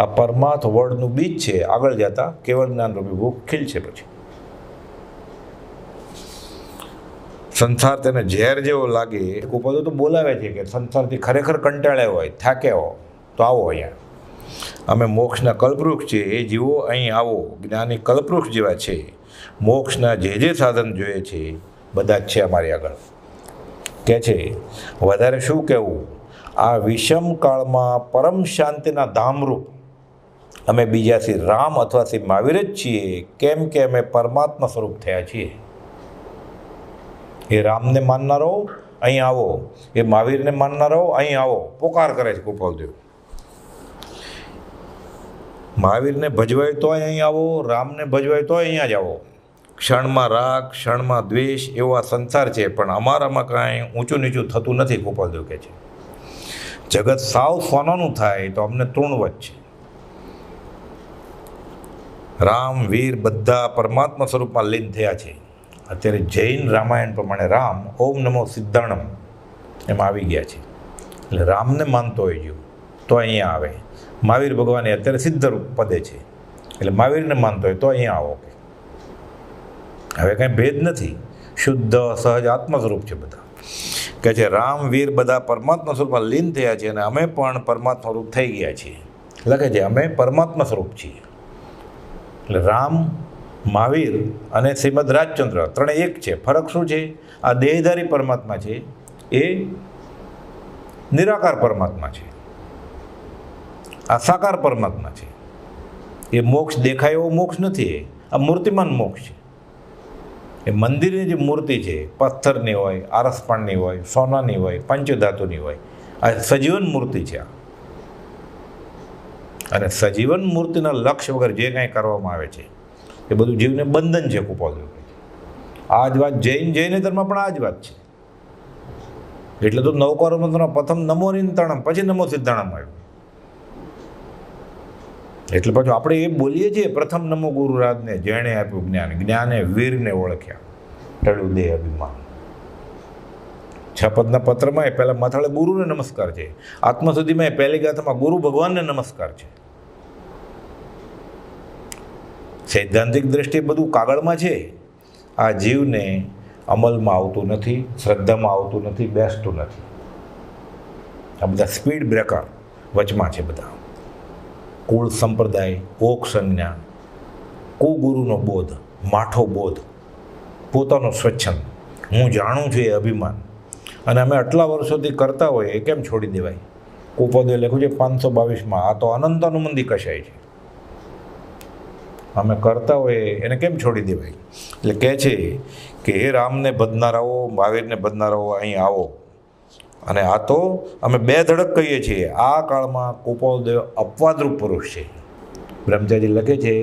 આ પરમાર્થ વર્ડનું બીજ છે, આગળ જતા કેવળ જ્ઞાનરૂપી વૃક્ષ ખીલશે. પછી સંસાર તેને ઝેર જેવો લાગે, કૃપાળદેવ તો બોલાવે છે કે સંસારથી ખરેખર કંટાળ્યા હોય, થાક્યા હો તો આવો અહીંયા, અમે મોક્ષના કલ્પવૃક્ષ છીએ, એ જીવો અહીં આવો, જ્ઞાની કલ્પવૃક્ષ જેવા છે, મોક્ષના જે સાધન જોઈએ છે બધા જ છે અમારી આગળ. કે છે વધારે શું કહેવું, આ વિષમ કાળમાં પરમ શાંતિના ધામરૂપ અમે બીજા શ્રી રામ અથવા શ્રી મહાવીર જ છીએ, કેમ કે અમે પરમાત્મા સ્વરૂપ થયા છીએ. એ રામને માનનારો અહીં આવો, એ મહાવીરને માનનારો અહીં આવો, પોકાર કરે છે કૃપાળદેવ. મહાવીરને ભજવાય તો અહીં આવો, રામને ભજવાય તો અહીંયા જ આવો. ક્ષણમાં રાગ, ક્ષણમાં દ્વેષ, એવો આ સંસાર છે, પણ અમારામાં કાંઈ ઊંચું નીચું થતું નથી. કૃપાળદેવ કહે છે જગત સાવ સોનાનું થાય તો અમને તૃણવત છે. રામ વીર બધા પરમાત્મા સ્વરૂપમાં લીન થયા છે. અત્યારે જૈન રામાયણ પ્રમાણે રામ ઓમ નમો સિદ્ધાણમ એમાં આવી ગયા છે. એટલે રામને માનતો હોય જો તો અહીંયા આવે. મહાવીર ભગવાન અત્યારે સિદ્ધ પદે છે, એટલે મહાવીરને માનતો હોય તો અહીંયા આવો. હવે કાંઈ ભેદ નથી, શુદ્ધ સહજ આત્મા સ્વરૂપ છે બધા. કે છે રામ વીર બધા પરમાત્મા સ્વરૂપમાં લીન થયા છે, અને અમે પણ પરમાત્મા સ્વરૂપ થઈ ગયા છીએ. લખે છે અમે પરમાત્મા સ્વરૂપ છીએ. એટલે રામ, મહાવીર અને શ્રીમદ રાજચંદ્ર ત્રણે એક છે. ફરક શું છે? આ દેહધારી પરમાત્મા છે, એ નિરાકાર પરમાત્મા છે. આ સાકાર પરમાત્મા છે. એ મોક્ષ દેખાય એવો મોક્ષ નથી, આ મૂર્તિમાન મોક્ષ છે. એ મંદિરની જે મૂર્તિ છે, પથ્થરની હોય, આરસપાણની હોય, સોનાની હોય, પંચધાતુની હોય, આ સજીવન મૂર્તિ છે. અને સજીવન મૂર્તિના લક્ષ્ય વગર જે કાંઈ કરવામાં આવે છે એ બધું જીવને બંધન છે. કૃપાળદેવ આ જ વાત જૈન ધર્મમાં પણ આ જ વાત છે. એટલે તો નવકાર મંત્રમાં પ્રથમ નમો નિંતણમ, પછી નમો સિદ્ધાણમ આવ્યું. એટલે પછી આપણે એ બોલીએ છીએ પ્રથમ નમો ગુરુરાજને, જેણે આપ્યું જ્ઞાન, જ્ઞાને વીરને ઓળખ્યા, ટળ્યું દેહ અભિમાન. છપદના પત્રમાં એ પહેલાં માથાળે ગુરુને નમસ્કાર છે. આત્મશુદ્ધિમાં એ પહેલી ગાથામાં ગુરુ ભગવાનને નમસ્કાર છે. સૈદ્ધાંતિક દ્રષ્ટિએ બધું કાગળમાં છે, આ જીવને અમલમાં આવતું નથી, શ્રદ્ધામાં આવતું નથી, બેસતું નથી. આ બધા સ્પીડ બ્રેકર વચમાં છે બધા. કુળ સંપ્રદાય, ઓક સંજ્ઞા, કુગુરુનો બોધ, માઠો બોધ, પોતાનો સ્વચ્છંદ, હું જાણું છું એ અભિમાન, અને અમે આટલા વર્ષોથી કરતા હોય એ કેમ છોડી દેવાય? કૃપાળદેવે લખ્યું છે 522માં, આ તો અનંત અનુમંદી કશાય છે. અમે કરતા હોય એને કેમ છોડી દેવાય? એટલે કહે છે કે હે રામને ભજનારાઓ, મહાવીરને ભજનારાઓ અહીં આવો. અને આ તો અમે બે ધડક કહીએ છીએ, આ કાળમાં કૃપાળદેવ અપવાદરૂપ પુરુષ છે. બ્રહ્મચારી લખે છે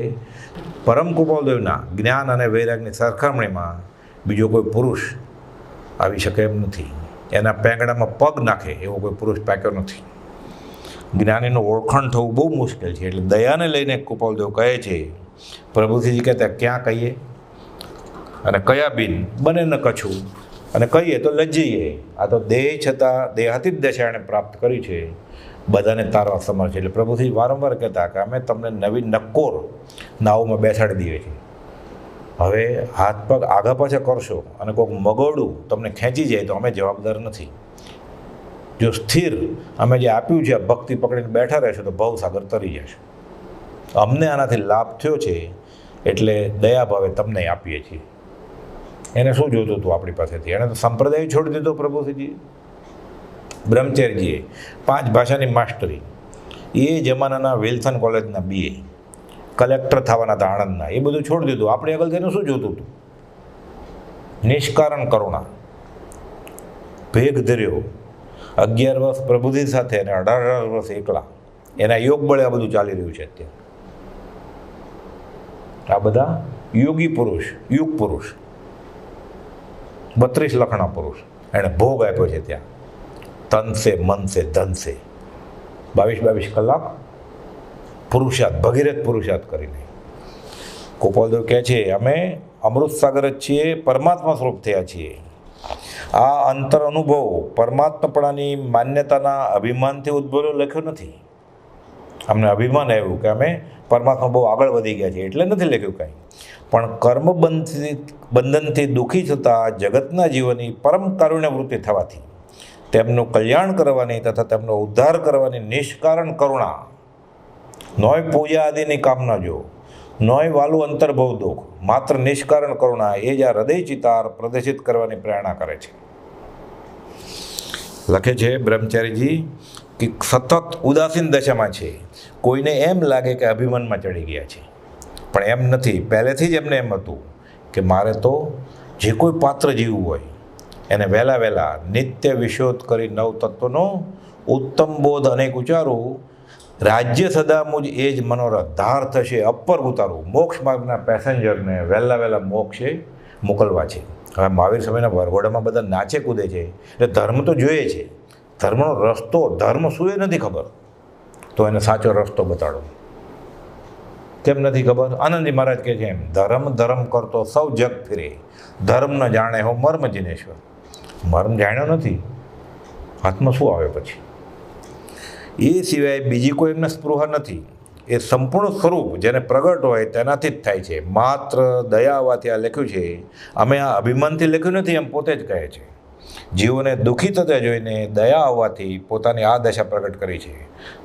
પરમ કૃપાળદેવના જ્ઞાન અને વૈરાગની સરખામણીમાં બીજો કોઈ પુરુષ આવી શકે એમ નથી. એના પેંગડામાં પગ નાખે એવો કોઈ પુરુષ પાક્યો નથી. જ્ઞાનીનું ઓળખાણ થવું બહુ મુશ્કેલ છે. એટલે દયાને લઈને કૃપાલદેવ કહે છે, પ્રભુશ્રીજી કહેતા ક્યાં કહીએ અને કયા બિન બને ન કછું, અને કહીએ તો લજ્જીએ. આ તો દેહ છતાં દેહાતી જ દશા એણે પ્રાપ્ત કરી છે, બધાને તારવા સમર્થ છે. એટલે પ્રભુશ્રી વારંવાર કહેતા કે અમે તમને નવી નક્કોર નાવમાં બેસાડી દઈએ છીએ. હવે હાથ પગ આગા પાછા કરશો અને કોઈક મગોડું તમને ખેંચી જાય તો અમે જવાબદાર નથી. જો સ્થિર અમે જે આપ્યું છે ભક્તિ પકડીને બેઠા રહેશો તો ભવસાગર તરી જશે. અમને આનાથી લાભ થયો છે એટલે દયા ભાવે તમને આપીએ છીએ. એને શું જોતું હતું આપણી પાસેથી? એણે તો સંપ્રદાય છોડી દીધો પ્રભુશ્રીજી. બ્રહ્મચારીજીએ 5 ભાષાની માસ્ટરી, એ જમાનાના વિલ્સન કોલેજના BA, કલેક્ટર થવાના હતા આણંદના, એ બધું છોડી દીધું. આપણે આગળ તેને શું જોતું હતું? નિષ્કારણ કરુણા, ભેગ ધર્યો, 11 વર્ષ પ્રભુજી સાથે અને 18 વર્ષ એકલા. એના યોગ બળે આ બધું ચાલી રહ્યું છે અત્યારે. આ બધા યોગી પુરુષ, યુગ પુરુષ, 32 લખણા પુરુષ. એણે ભોગ આપ્યો છે ત્યાં, તન સે મન સે ધન સે, 22 કલાક પુરુષાર્થ, ભગીરથ પુરુષાર્થ કરીને. ગોપાલદેવ કહે છે અમે અમૃત સાગર જ છીએ, પરમાત્મા સ્વરૂપ થયા છીએ. આ અંતર અનુભવ પરમાત્માપણાની માન્યતાના અભિમાનથી ઉદ્ભવેલો લખ્યો નથી. અમને અભિમાન આવ્યું કે અમે પરમાત્મા બહુ આગળ વધી ગયા છીએ એટલે નથી લખ્યું કાંઈ. પણ બંધનથી દુઃખી થતાં જગતના જીવનની પરમ કારુણ્ય વૃત્તિ થવાથી તેમનું કલ્યાણ કરવાની તથા તેમનો ઉદ્ધાર કરવાની નિષ્કારણ કરુણા, નોય પૂજા આદિની કામના જો, નોય વાલું અંતર્ભવ દુઃખ, માત્ર નિષ્કારણ કરુણા એ જ આ હૃદય ચિતાર પ્રદર્શિત કરવાની પ્રેરણા કરે છે. લખે છે બ્રહ્મચારીજી કે સતત ઉદાસીન દશામાં છે. કોઈને એમ લાગે કે અભિમાનમાં ચડી ગયા છે, પણ એમ નથી. પહેલેથી જ એમને એમ હતું કે મારે તો જે કોઈ પાત્ર જીવવું હોય એને વહેલા નિત્ય વિશોધ કરી નવ તત્વનો ઉત્તમ બોધ અનેક ઉચ્ચારું, રાજ્ય સદા મુજ એ જ મનોરથ, ધાર થશે અપર ઉતારું. મોક્ષ માર્ગના પેસેન્જરને વહેલા મોક્ષે મોકલવા છે. હવે મહાવીર સમયના વરઘોડામાં બધા નાચે કૂદે છે એટલે ધર્મ તો જોઈએ છે. ધર્મનો રસ્તો, ધર્મ શું એ નથી ખબર, તો એને સાચો રસ્તો બતાડો. કેમ નથી ખબર? આનંદજી મહારાજ કહે છે એમ, ધર્મ કરતો સૌ જગ ફિરે, ધર્મ ન જાણે હો મર્મ જિનેશ્વર. મર્મ જાણ્યો નથી, હાથમાં શું આવે પછી? એ સિવાય બીજી કોઈ એમને સ્પૃહા નથી. એ સંપૂર્ણ સ્વરૂપ જેને પ્રગટ હોય તેનાથી જ થાય છે. માત્ર દયા આવવાથી આ લખ્યું છે. અમે આ અભિમાનથી લખ્યું નથી એમ પોતે જ કહે છે. જીવોને દુઃખી થતા જોઈને દયા આવવાથી પોતાની આ દશા પ્રગટ કરી છે.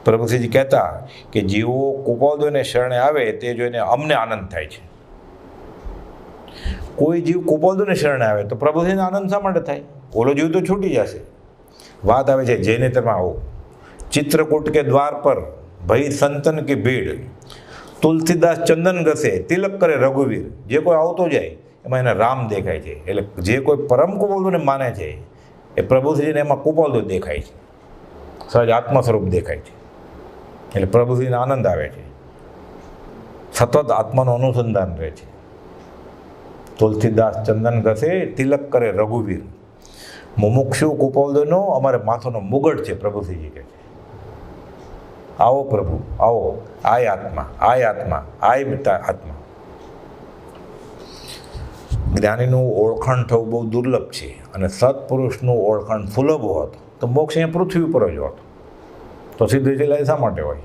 પ્રભુશ્રીજી કહેતા કે જીવો કૃપાળદેવને શરણે આવે તે જોઈને અમને આનંદ થાય છે. કોઈ જીવ કૃપાળદેવને શરણે આવે તો પ્રભુશ્રીને આનંદ શા માટે થાય? ઓલો જીવ તો છૂટી જશે. વાત આવે છે જૈનેતરમાં આવો, चित्रकूट के द्वार पर भई संतन की भीड़, तुलसीदास चंदन घसे तिलक करे रघुवीर. जे कोई आवतो जाए એમાં એને રામ દેખાય છે. એટલે જે કોઈ પરમ કૃપાળુને માને છે એ પ્રભુશ્રીને એમાં કૃપાળુ દેખાય છે, સહજ આત્મા સ્વરૂપ દેખાય છે. એટલે પ્રભુશ્રીને આનંદ આવે છે, સતત આત્માનું અનુસંધાન રહે છે. તુલસીદાસ ચંદન ઘસે તિલક કરે રઘુવીર. મુમુક્ષુ કૃપાળુનો અમારે માથાનો મુગટ છે, પ્રભુશ્રીજી કહે છે. આવો પ્રભુ આવો, આય આત્મા, આય આત્મા, આય આત્મા. જ્ઞાનીનું ઓળખાણ થવું બહુ દુર્લભ છે, અને સત્પુરુષનું ઓળખાણ સુલભ હોત તો મોક્ષ અહીંયા પૃથ્વી ઉપર જ હોત. તો સિદ્ધ જિલ્લા શા માટે હોય?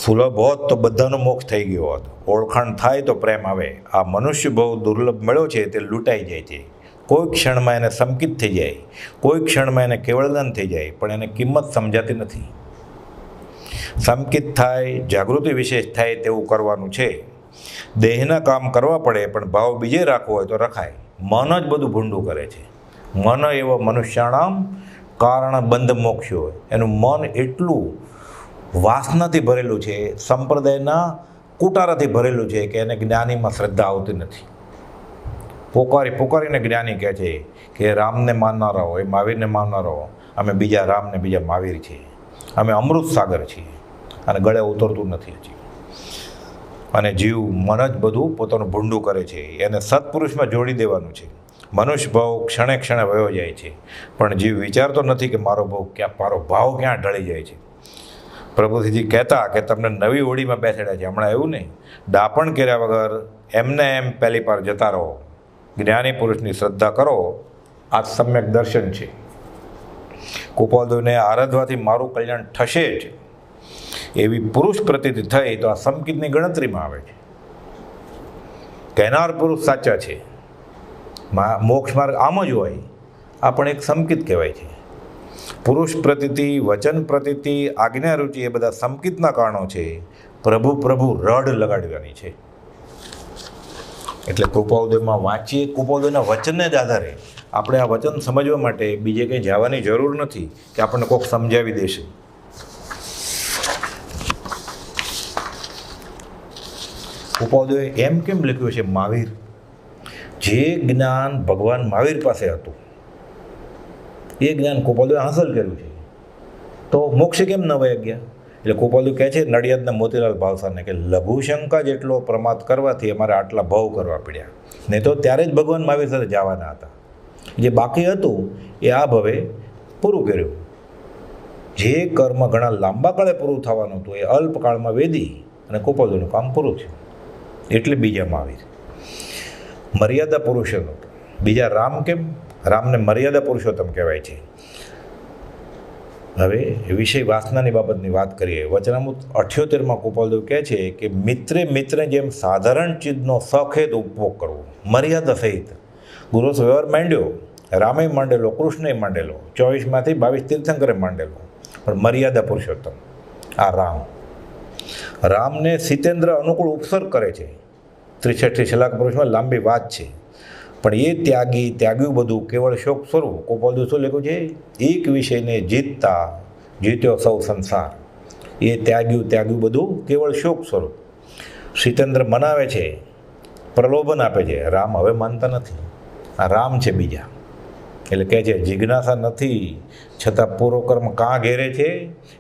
સુલભ હોત તો બધાનો મોક્ષ થઈ ગયો હોત. ઓળખાણ થાય તો પ્રેમ આવે. આ મનુષ્ય બહુ દુર્લભ મળ્યો છે તે લૂંટાઈ જાય છે. કોઈ ક્ષણમાં એને સંકિત થઈ જાય, કોઈ ક્ષણમાં એને કેવળદાન થઈ જાય, પણ એને કિંમત સમજાતી નથી. સંકિત થાય, જાગૃતિ વિશેષ થાય તેવું કરવાનું છે. દેહના કામ કરવા પડે પણ ભાવ બીજે રાખવો હોય તો રખાય. મન જ બધું ભૂંડું કરે છે. મન એવો મનુષ્યાણામ કારણ બંધ મોક્ષો. એનું મન એટલું વાસનાથી ભરેલું છે, સંપ્રદાયના કુટારાથી ભરેલું છે કે એને જ્ઞાનીમાં શ્રદ્ધા આવતી નથી. પોકારીને જ્ઞાની કહે છે કે રામને માનનારા હોય, મહાવીરને માનનારા, અમે બીજા રામને બીજા મહાવીર છીએ, અમે અમૃત સાગર છીએ, અને ગળે ઉતરતું નથી હજી. અને જીવ મન જ બધું પોતાનું ભૂંડું કરે છે. એને સત્પુરુષમાં જોડી દેવાનું છે. મનુષ્ય ભાવ ક્ષણે ક્ષણે વયો જાય છે, પણ જીવ વિચારતો નથી કે મારો ભાવ ક્યાં ઢળી જાય છે. પ્રભુજી કહેતા કે તમને નવી હોડીમાં બેસાડ્યા છે, હમણાં એવું નહીં, દાપણ કર્યા વગર એમને એમ પહેલી પાર જતા રહો, જ્ઞાની પુરુષની શ્રદ્ધા કરો, આ સમ્યક દર્શન છે. કુપોદને આરાધવાથી મારું કલ્યાણ થશે જ એવી પુરુષ પ્રતીતિ થઈ તો આ સંકિતની ગણતરીમાં આવે છે. કહેનાર પુરુષ સાચા છે, મોક્ષ માર્ગ આમ જ હોય, આ પણ એક સંકિત કહેવાય છે. પુરુષ પ્રતીતિ, વચન પ્રતીતિ, આજ્ઞા રુચિ એ બધા સંકિતના કારણો છે. પ્રભુ રડ લગાડવાની છે. એટલે કૃપાઉદયમાં વાંચીએ, કૃપાઉદયના વચનને જ આધારે આપણે આ વચન સમજવા માટે બીજે કંઈ જવાની જરૂર નથી કે આપણને કોઈક સમજાવી દેશે. કૃપાઉદય એમ કેમ લખ્યું છે? મહાવીર જે જ્ઞાન ભગવાન મહાવીર પાસે હતું એ જ્ઞાન કૃપાઉદયે હાંસલ કર્યું છે, તો મોક્ષ કેમ ન વયા ગયા? એટલે કૃપાલુ કહે છે નડિયાદના મોતીલાલ ભાવસારને કે લઘુશંકા જેટલો પ્રમાદ કરવાથી અમારે આટલા ભાવ કરવા પડ્યા, નહીં તો ત્યારે જ ભગવાન મહાવીર સાથે જવાના હતા. જે બાકી હતું એ આ ભવે પૂરું કર્યું. જે કર્મ ઘણા લાંબા કાળે પૂરું થવાનું હતું એ અલ્પકાળમાં વેદી અને કૃપાલુનું કામ પૂરું થયું. એટલે બીજા મહાવીર મર્યાદા પુરુષોત્તમ. બીજા રામ કેમ? રામને મર્યાદા પુરુષોત્તમ કહેવાય છે. હવે વિષય વાસનાની બાબતની વાત કરીએ. વચનામૃત 78માં કૃપાલદેવ કહે છે કે મિત્રે જેમ સાધારણ ચીજનો સખેદ ઉપભોગ કરવો, મર્યાદા સહિત. ગુરુ વ્યવહાર માંડ્યો, રામે માંડેલો, કૃષ્ણે માંડેલો, 24માંથી 22 તીર્થંકરે માંડેલો, પણ મર્યાદા પુરુષોત્તમ આ રામને સિતેન્દ્ર અનુકૂળ ઉપસર્ગ કરે છે. 63 શલાક પુરુષમાં લાંબી વાત છે, પણ એ ત્યાગ્યું બધું કેવળ શોક સ્વરૂપ. કૃપાલદેવ શું લખ્યું છે? એક વિષયને જીત્યો સૌ સંસાર. એ ત્યાગ્યું બધું કેવળ શોક સ્વરૂપ. સિતેન્દ્ર મનાવે છે, પ્રલોભન આપે છે. રામ હવે માનતા નથી. આ રામ છે બીજા. એટલે કહે છે જિજ્ઞાસા નથી છતાં પૂર્વકર્મ કાં ઘેરે છે,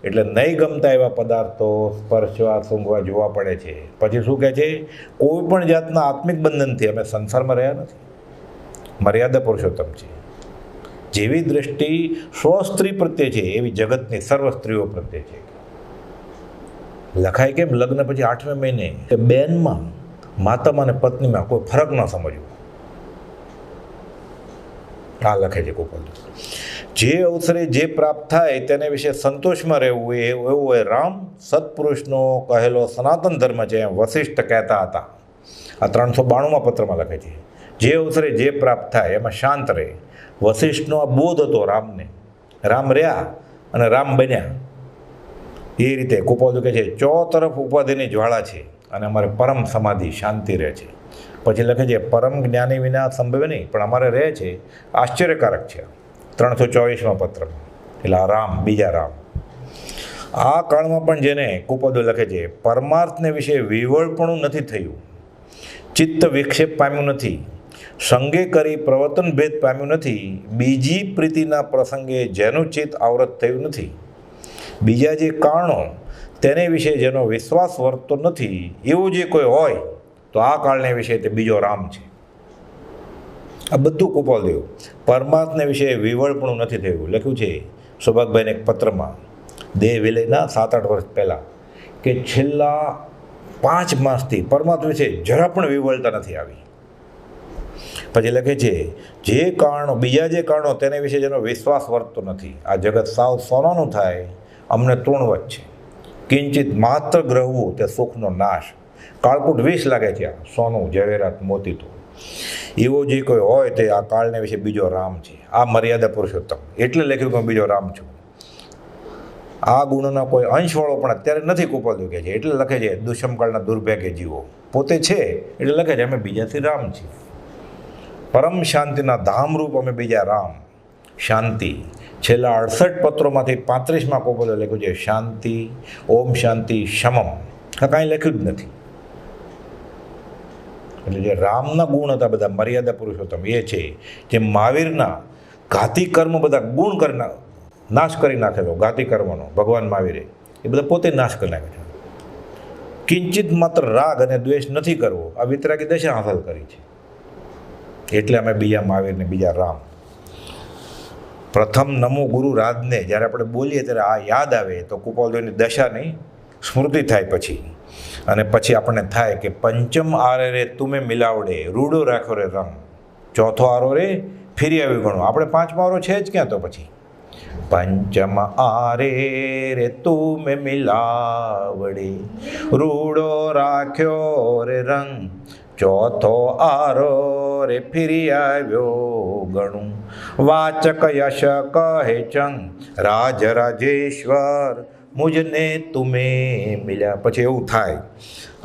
એટલે નહીં ગમતા એવા પદાર્થો સ્પર્શવા સૂંઘવા જોવા પડે છે. પછી શું કહે છે? કોઈ પણ જાતના આત્મિક બંધનથી અમે સંસારમાં રહ્યા નથી. મર્યાદા પુરુષોત્તમ છે. જેવી દ્રષ્ટિ સ્વસ્ત્રી પ્રત્યે છે એવી જગતની સર્વ સ્ત્રીઓ પ્રત્યે છે. લખાય કેમ? લગ્ન પછી 8મે મહિને કે બેનમાં, માતામાં અને પત્નીમાં કોઈ ફરક ન સમજવો. આ લખે છે કૃપાલદેવ. જે અવસરે જે પ્રાપ્ત થાય તેને વિશે સંતોષમાં રહેવું એવું હોય રામ સત્પુરુષનો કહેલો સનાતન ધર્મ છે, એમ વશિષ્ઠ કહેતા હતા. આ 392માં પત્રમાં લખે છે. જે અવસરે જે પ્રાપ્ત થાય એમાં શાંત રહે. વશિષ્ઠનો આ બોધ હતો રામને. રામ રહ્યા અને રામ બન્યા. એ રીતે કૃપાલદેવ કહે છે ચોતરફ ઉપાધિની જ્વાળા છે અને અમારે પરમ સમાધિ શાંતિ રહે છે. પછી લખે છે પરમ જ્ઞાની વિના સંભવે નહીં, પણ અમારે રહે છે. આશ્ચર્યકારક છે 324માં પત્રમાં. એટલે આ રામ બીજા રામ. આ કાળમાં પણ જેને કૃપાલદેવ લખે છે પરમાર્થને વિશે વિવળપણું નથી થયું, ચિત્ત વિક્ષેપ પામ્યું નથી, સંગે કરી પ્રવર્તન ભેદ પામ્યું નથી, બીજી પ્રીતિના પ્રસંગે જેનું ચિત્ત આવૃત થયું નથી, બીજા જે કારણો તેને વિશે જેનો વિશ્વાસ વર્તતો નથી, એવું જે કોઈ હોય તો આ કાળને વિશે તે બીજો રામ છે. આ બધું કૃપાલદેવ પરમાર્થને વિશે વિવળપણું નથી થયું લખ્યું છે સૌભાગભાઈને એક પત્રમાં. દેહ વિલયના 7-8 વર્ષ પહેલાં કે છેલ્લા 5 માસથી પરમાત્મા વિશે જરા પણ વિવળતા નથી આવી. પછી લખે છે જે કારણો બીજા જે કારણો તેને વિશે જેનો વિશ્વાસ વર્તતો નથી. આ જગત સાવ સોનાનું થાય અમને તૃણવત છે. કિંચિત માત્ર ગ્રહવું તે સુખનો નાશ. કાળકૂટ વિષ લાગે છે આ સોનું ઝવેરાત મોતી તો. એવો જે કોઈ હોય તે આ કાળને વિશે બીજો રામ છે. આ મર્યાદા પુરુષોત્તમ. એટલે લખ્યું કે હું બીજો રામ છું. આ ગુણોના કોઈ અંશવાળો પણ અત્યારે નથી કૃપાલદેવ કહે છે. એટલે લખે છે દુષ્મકાળના દુર્ભાગ્ય જીવો. પોતે છે એટલે લખે છે અમે બીજાથી રામ છીએ. પરમ શાંતિના ધામરૂપ અમે બીજા રામ. શાંતિ છેલ્લા 68 પત્રોમાંથી 35માં કૃપાલદેવ લખ્યું છે શાંતિ, ઓમ શાંતિ, શમમ. આ કાંઈ લખ્યું જ નથી. એટલે જે રામના ગુણ હતા બધા મર્યાદા પુરુષોત્તમ એ છે. જે મહાવીરના ઘાતી કર્મ બધા ગુણ કરી નાશ કરી નાખેલો ઘાતી કર્મનો ભગવાન મહાવીરે એ બધા પોતે નાશ કરી નાખે છે. કિંચિત માત્ર રાગ અને દ્વેષ નથી કરવો, આ વિતરાગી દશા હાંસલ કરી છે. એટલે અમે બીજા મહાવીર ને બીજા રામ. પ્રથમ નમો ગુરુ રાજને જ્યારે આપણે બોલીએ ત્યારે આ યાદ આવે તો કૃપાળુદેવની દશાની સ્મૃતિ થાય પછી. અને પછી આપણને થાય કે પંચમ આરે રે તુમે મિલાવડે, રૂડો રાખ્યો રે રંગ. ચોથો આરો રે ફેરી આવી ગણો. આપણે પાંચમો આરો છે જ ક્યાં તો પછી. પંચમ આરે રે તુમે મિલાવડે, રૂડો રાખ્યો રે રંગ. ચોથો આરો રે ફેરી આવ્યો ગણું. વાચક યશ કહે ચંગ, રાજ રાજેશ્વર મુજને તુમે મિલ્યા. પછી એવું થાય.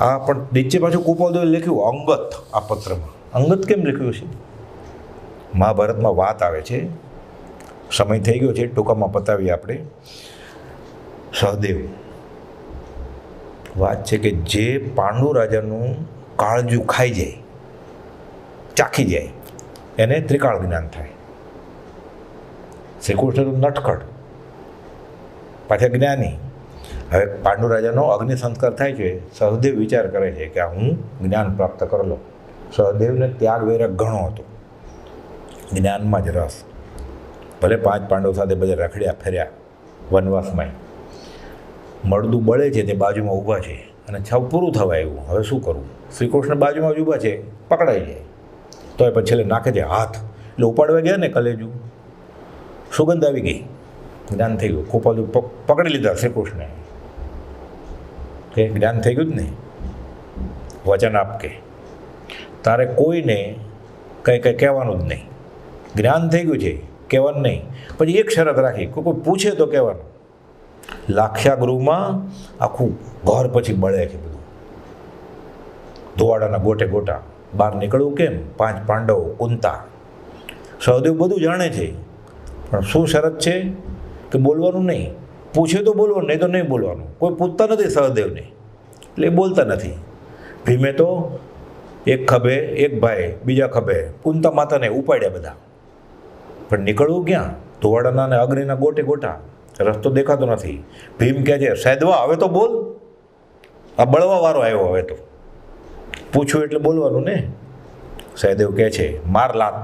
આ પણ નીચે પાછું કૃપાળુદેવે લખ્યું અંગત. આ પત્રમાં અંગત કેમ લખ્યું છે? મહાભારતમાં વાત આવે છે. સમય થઈ ગયો છે, ટૂંકામાં પતાવીએ આપણે. સહદેવ વાત છે કે જે પાંડુ રાજાનું કાળજું ખાઈ જાય, ચાખી જાય, એને ત્રિકાળ જ્ઞાન થાય. શ્રી કૃષ્ણ નટખટ, પાછા જ્ઞાની. હવે પાંડુ રાજાનો અગ્નિ સંસ્કાર થાય છે. સહદેવ વિચાર કરે છે કે હું જ્ઞાન પ્રાપ્ત કરી લઉં. સહદેવને ત્યાગ વૈરાગ ઘણો હતો, જ્ઞાનમાં જ રસ. ભલે 5 પાંડવ સાથે બધા રખડ્યા ફર્યા વનવાસમાં. મળદું બળે છે તે બાજુમાં ઊભા છે અને છવ પૂરું થવા આવ્યું. હવે શું કરવું? શ્રી કૃષ્ણ બાજુમાં જ ઊભા છે, પકડાઈ જાય. તો એ પછી છેલ્લે નાખે છે હાથ, એટલે ઉપાડવા ગયા ને કલેજું, સુગંધ આવી ગઈ, જ્ઞાન થઈ ગયું. કૃપાળુ પકડી લીધા શ્રી કૃષ્ણે. કે જ્ઞાન થઈ ગયું જ નહીં. વચન આપ કે તારે કોઈને કંઈ કહેવાનું જ નહીં. જ્ઞાન થઈ ગયું છે, કહેવાનું નહીં. પછી એક શરત રાખી, કોઈ પૂછે તો કહેવાનું. લાક્ષાગૃહમાં આખું ઘર પછી બળે છે બધું, ધોવાડાના ગોટે ગોટા. બહાર નીકળવું કેમ? 5 પાંડવ, કુંતા. સહદેવ બધું જાણે છે, પણ શું શરત છે કે બોલવાનું નહીં. પૂછે તો બોલવાનું, નહીં તો નહીં બોલવાનું. કોઈ પૂછતા નથી સહદેવને, એટલે એ બોલતા નથી. ભીમે તો એક ખભે એક ભાઈ, બીજા ખભે કુંતા માતાને ઉપાડ્યા બધા. પણ નીકળવું ક્યાં? ધોવાડાના અને અગ્નિના ગોટે ગોટા, રસ્તો દેખાતો નથી. ભીમ કહે છે સૈદવા હવે તો બોલ, આ બળવા વાળો આવ્યો, હવે તો પૂછ્યું એટલે બોલવાનું ને. સહદેવ કહે છે માર લાત.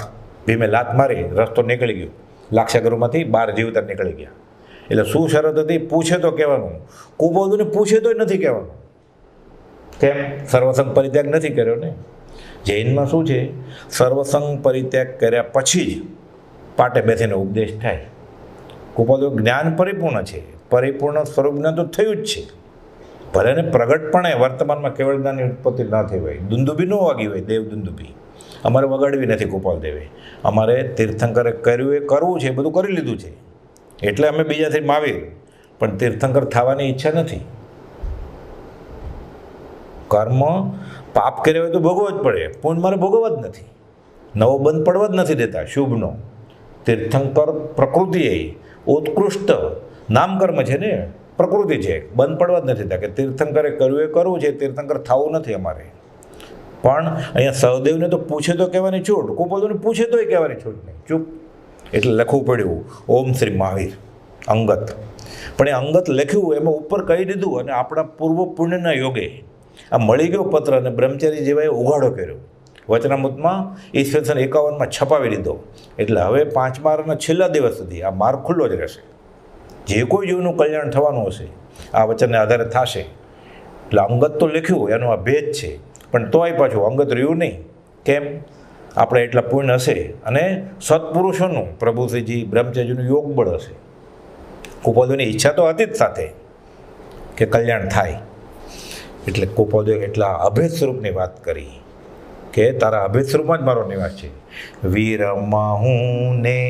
ભીમે લાત મારી, રસ્તો નીકળી ગયો. લાક્ષાગૃહમાંથી બહાર જીવતા નીકળી ગયા. એટલે શું શરત હતી? પૂછે તો કહેવાનું. કુબોધુને પૂછે તોય નથી કહેવાનું. કેમ? સર્વસંગ પરિત્યાગ નથી કર્યો ને. જૈનમાં શું છે? સર્વસંગ પરિત્યાગ કર્યા પછી જ પાટે બેસીને ઉપદેશ થાય. કૃપાળુ જ્ઞાન પરિપૂર્ણ છે, પરિપૂર્ણ સ્વરૂપ જ્ઞાન તો થયું જ છે. ભલે ને પ્રગટપણે વર્તમાનમાં કેવળ જ્ઞાનની ઉત્પત્તિ ન થઈ હોય, દુંદુભી ન વાગી હોય, દેવ દુંદુભી અમારે વગાડવી નથી કૃપાળદેવે. અમારે તીર્થંકરે કર્યું એ કરવું છે, બધું કરી લીધું છે. એટલે અમે બીજાથી મહાવીર, પણ તીર્થંકર થવાની ઈચ્છા નથી. કર્મ પાપ કર્યા હોય તો ભોગવવા જ પડે, પુણ્ય મારે ભોગવવા જ નથી. નવો બંધ પડવા જ નથી દેતા શુભનો. તીર્થંકર પ્રકૃતિ એ ઉત્કૃષ્ટ નામકર્મ છે ને, પ્રકૃતિ છે, બંધ પડવા જ નથી દેતા. કે તીર્થંકરે કર્યું એ કરવું છે, તીર્થંકર થવું નથી અમારે. પણ અહીંયા સહદેવને તો પૂછે તો કહેવાની છૂટ, કૃપાળુને પૂછે તોય કહેવાની છૂટ નહીં, ચૂપ. એટલે લખવું પડ્યું ઓમ શ્રી મહાવીર અંગત. પણ એ અંગત લખ્યું એમાં ઉપર કહી દીધું, અને આપણા પૂર્વ પુણ્યના યોગે આ મળી ગયો પત્ર, અને બ્રહ્મચારી જેવાએ ઉઘાડો કર્યો. વચનામૃતમાં ઈસવીસન 51માં છપાવી દીધો. એટલે હવે 5મા આરાના છેલ્લા દિવસ સુધી આ માર્ગ ખુલ્લો જ રહેશે. જે કોઈ જીવનું કલ્યાણ થવાનું હશે આ વચનને આધારે થશે. એટલે અંગત તો લખ્યું, એનો આ ભેદ છે. પણ તોય પાછું અંગત રહ્યું નહીં. કેમ? આપણે એટલા પુણ્ય હશે અને સત્પુરુષોનું, પ્રભુશ્રીજી બ્રહ્મચારીજીનું યોગ બળ હશે. કૃપાળુની ઈચ્છા તો હતી જ સાથે કે કલ્યાણ થાય. એટલે કૃપાળુએ એટલા અભેદ સ્વરૂપની વાત કરી કે તારા અભેદ સ્વરૂપમાં જ મારો નિવાસ છે. વીરમાં હું ને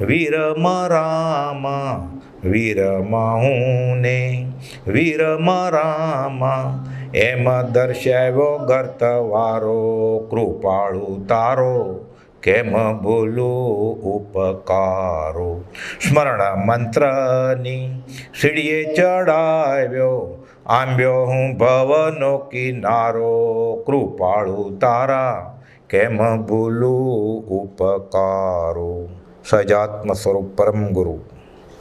વીરમાં રામા, વીરમાં હું ને વીરમાં રામા, એમાં દર્શાવ્યો ગર્તવારો, કૃપાળુ તારો કેમ ભૂલું ઉપકારો. સ્મરણ મંત્રની સીડીએ ચડાવ્યો, આંબ્યો હું ભવનો કિનારો, કૃપાળુ તારા કેમ ભૂલું ઉપકારો. સજાત્મ સ્વરૂપ પરમ ગુરુ.